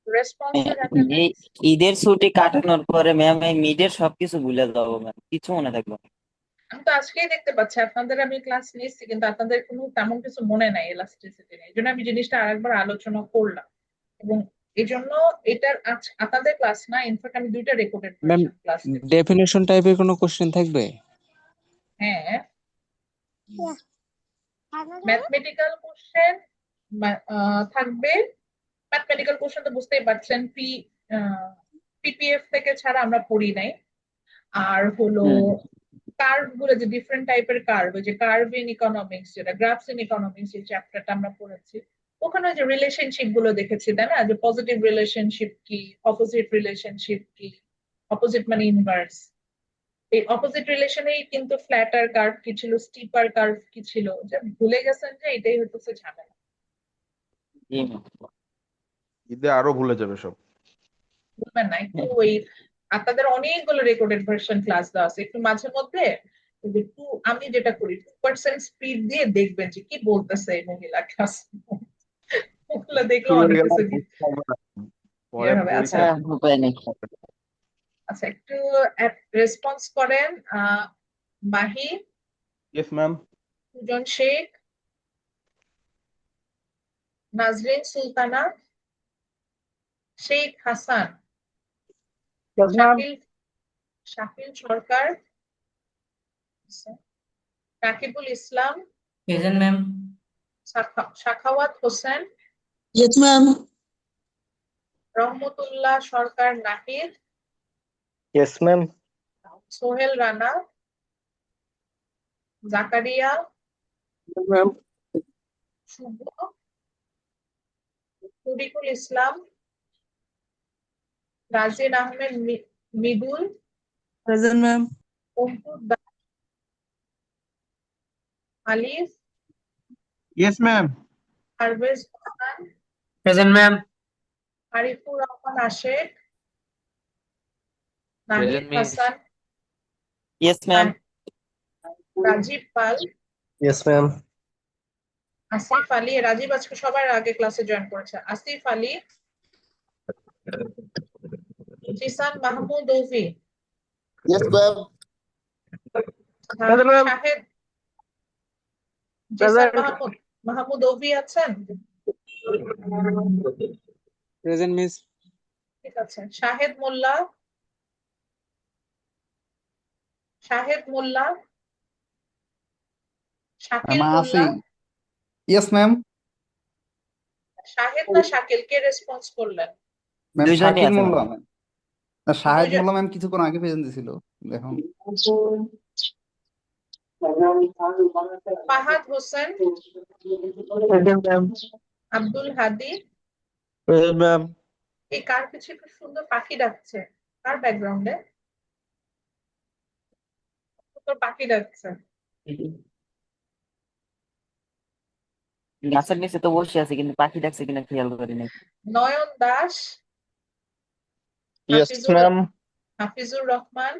রেসপন্সটা যাতে এই ঈদের ছুটি কাটানোর পরে ম্যাম এই মিডের সবকিছু ভুলে যাবো ম্যাম, কিছু মনে থাকবে না। আমি তো আজকেই দেখতে পাচ্ছি আপনাদের আমি ক্লাস নিচ্ছি, কিন্তু আপনাদের কোনো তেমন কিছু মনে নাই এলাস্টিসিটি নিয়ে। এই জন্য আমি জিনিসটা আরেকবার আলোচনা করলাম। এবং এই জন্য এটার আপনাদের ক্লাস না, ইনফ্যাক্ট আমি 2টা রেকর্ডেড ম্যাম, ভার্সন ক্লাস দিচ্ছি। ডেফিনেশন টাইপের কোনো কোশ্চেন থাকবে? হ্যাঁ, ম্যাথমেটিক্যাল কোশ্চেন থাকবে। ম্যাথমেটিক্যাল কোশ্চেন তো বুঝতেই পারছেন, পিপিএফ থেকে ছাড়া আমরা পড়ি নাই। আর হলো কার্ভ গুলো, যে ডিফারেন্ট টাইপের কার্ভ, যে কার্ভ ইন ইকোনমিক্স, যেটা গ্রাফস ইন ইকোনমিক্স, এই চ্যাপ্টারটা আমরা পড়েছি। ওখানে যে রিলেশনশিপ গুলো দেখেছি তাই না, যে পজিটিভ রিলেশনশিপ কি, অপোজিট রিলেশনশিপ কি, অপোজিট মানে ইনভার্স। এই অপোজিট রিলেশনেই কিন্তু ফ্ল্যাটার কার্ভ কি ছিল, স্টিপার কার্ভ কি ছিল, যে ভুলে গেছেন, যে এটাই হচ্ছে ঝামেলা। জি ম্যাম। ঈদে আরো ভুলে যাবে সব। বুঝবেন না একটু ওই, আপনাদের অনেকগুলো রেকর্ডেড ভার্সন ক্লাস দেওয়া আছে, একটু মাঝে মধ্যে ওই যে আমি যেটা করি 2% স্পিড দিয়ে দেখবেন যে কি বলতেছে এই মহিলা ক্লাস, ওগুলো দেখলেও শুরু অনেক হয়ে গেল, কিছু বুঝতে হবে না। পরে ক্লিয়ার হবে। আচ্ছা, পরীক্ষা উপায় নেই। আচ্ছা, একটু রেসপন্স করেন। Mahi, yes ma'am. Sujan Sheikh, Nazrin Sultana, Sheikh Hasan, Shakil Shakil Sarkar, Rakibul Islam, present ma'am. Sakhawat Hossain, yes ma'am. Rahmatullah Sarkar Nahid, yes ma'am. Sohel Rana, Zakaria, ma'am, Shuvo, Tarikul Islam, Rajin Ahmed Midul, present ma'am. Ankur Das, Alif, yes ma'am. Parvez Hasan, present ma'am. Arifur Rahman Ashek, Nahid Hasan, yes ma'am. Rajib Pal, yes ma'am. Asif Ali. Rajib আজকে সবার আগে ক্লাসে জয়েন করেছে। Asif Ali, Jisan Mahmud Ovi, yes ma'am. শাহেদ, জিসান মাহমুদ ওভি আছেন? Present miss. ঠিক আছে। Shahed Molla, Shakil Molla, yes ma'am. শাহেদ না শাকিল, কে রেসপন্স করলেন? ম্যাম দুইজনই শাকিল আছে মোল্লা ম্যাম। ম্যাম। না, শাহেদ দুইজন। মোল্লা ম্যাম কিছুক্ষণ আগে প্রেজেন্ট দিছিল এখন। ফাহাদ হোসেন, আব্দুল হাদি। Present ma'am. এই কার কিছু খুব সুন্দর পাখি ডাকছে, কার ব্যাকগ্রাউন্ডে সুন্দর পাখি ডাকছে? গাছের নিচে তো বসে আছে, কিন্তু পাখি ডাকছে কিনা খেয়াল করি নাই। Nayan Das, yes ma'am. Hafizur Rahman,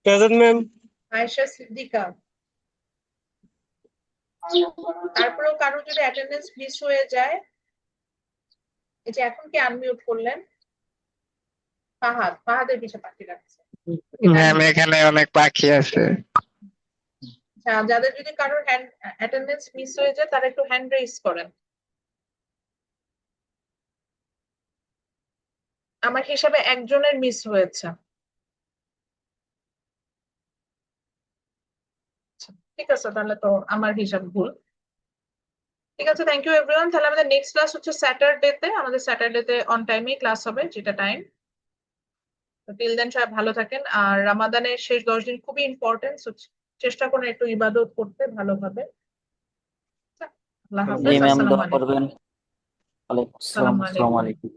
present ma'am. Ayesha Siddika. তারপরেও কারো যদি অ্যাটেন্ডেন্স মিস হয়ে যায়, এই যে এখন কি আনমিউট করলেন? ফাহাদের পিছে পাখি ডাকছে। ম্যাম এখানে অনেক পাখি আছে। যাদের যদি কারোর অ্যাটেন্ডেন্স মিস হয়ে যায়, তারা একটু হ্যান্ড রেইজ করেন। আমার হিসাবে একজনের মিস হয়েছে। ঠিক আছে, তাহলে তো আমার হিসাব ভুল। ঠিক আছে, থ্যাংক ইউ এভরিওয়ান। তাহলে আমাদের নেক্সট ক্লাস হচ্ছে স্যাটারডেতে, আমাদের স্যাটারডেতে অন টাইমে ক্লাস হবে, যেটা টাইম তো টিল দেন সবাই ভালো থাকেন। আর রামাদানের শেষ 10 দিন খুবই ইম্পর্টেন্ট, চেষ্টা করুন একটু ইবাদত করতে ভালোভাবে। আচ্ছা, আল্লাহ আসসালামু জি হাফেজ, ম্যাম, আসসালামু দোয়া আলাইকুম। করবেন। ওয়ালাইকুম আসসালাম, আসসালামু আসসালামু আলাইকুম। আলাইকুম।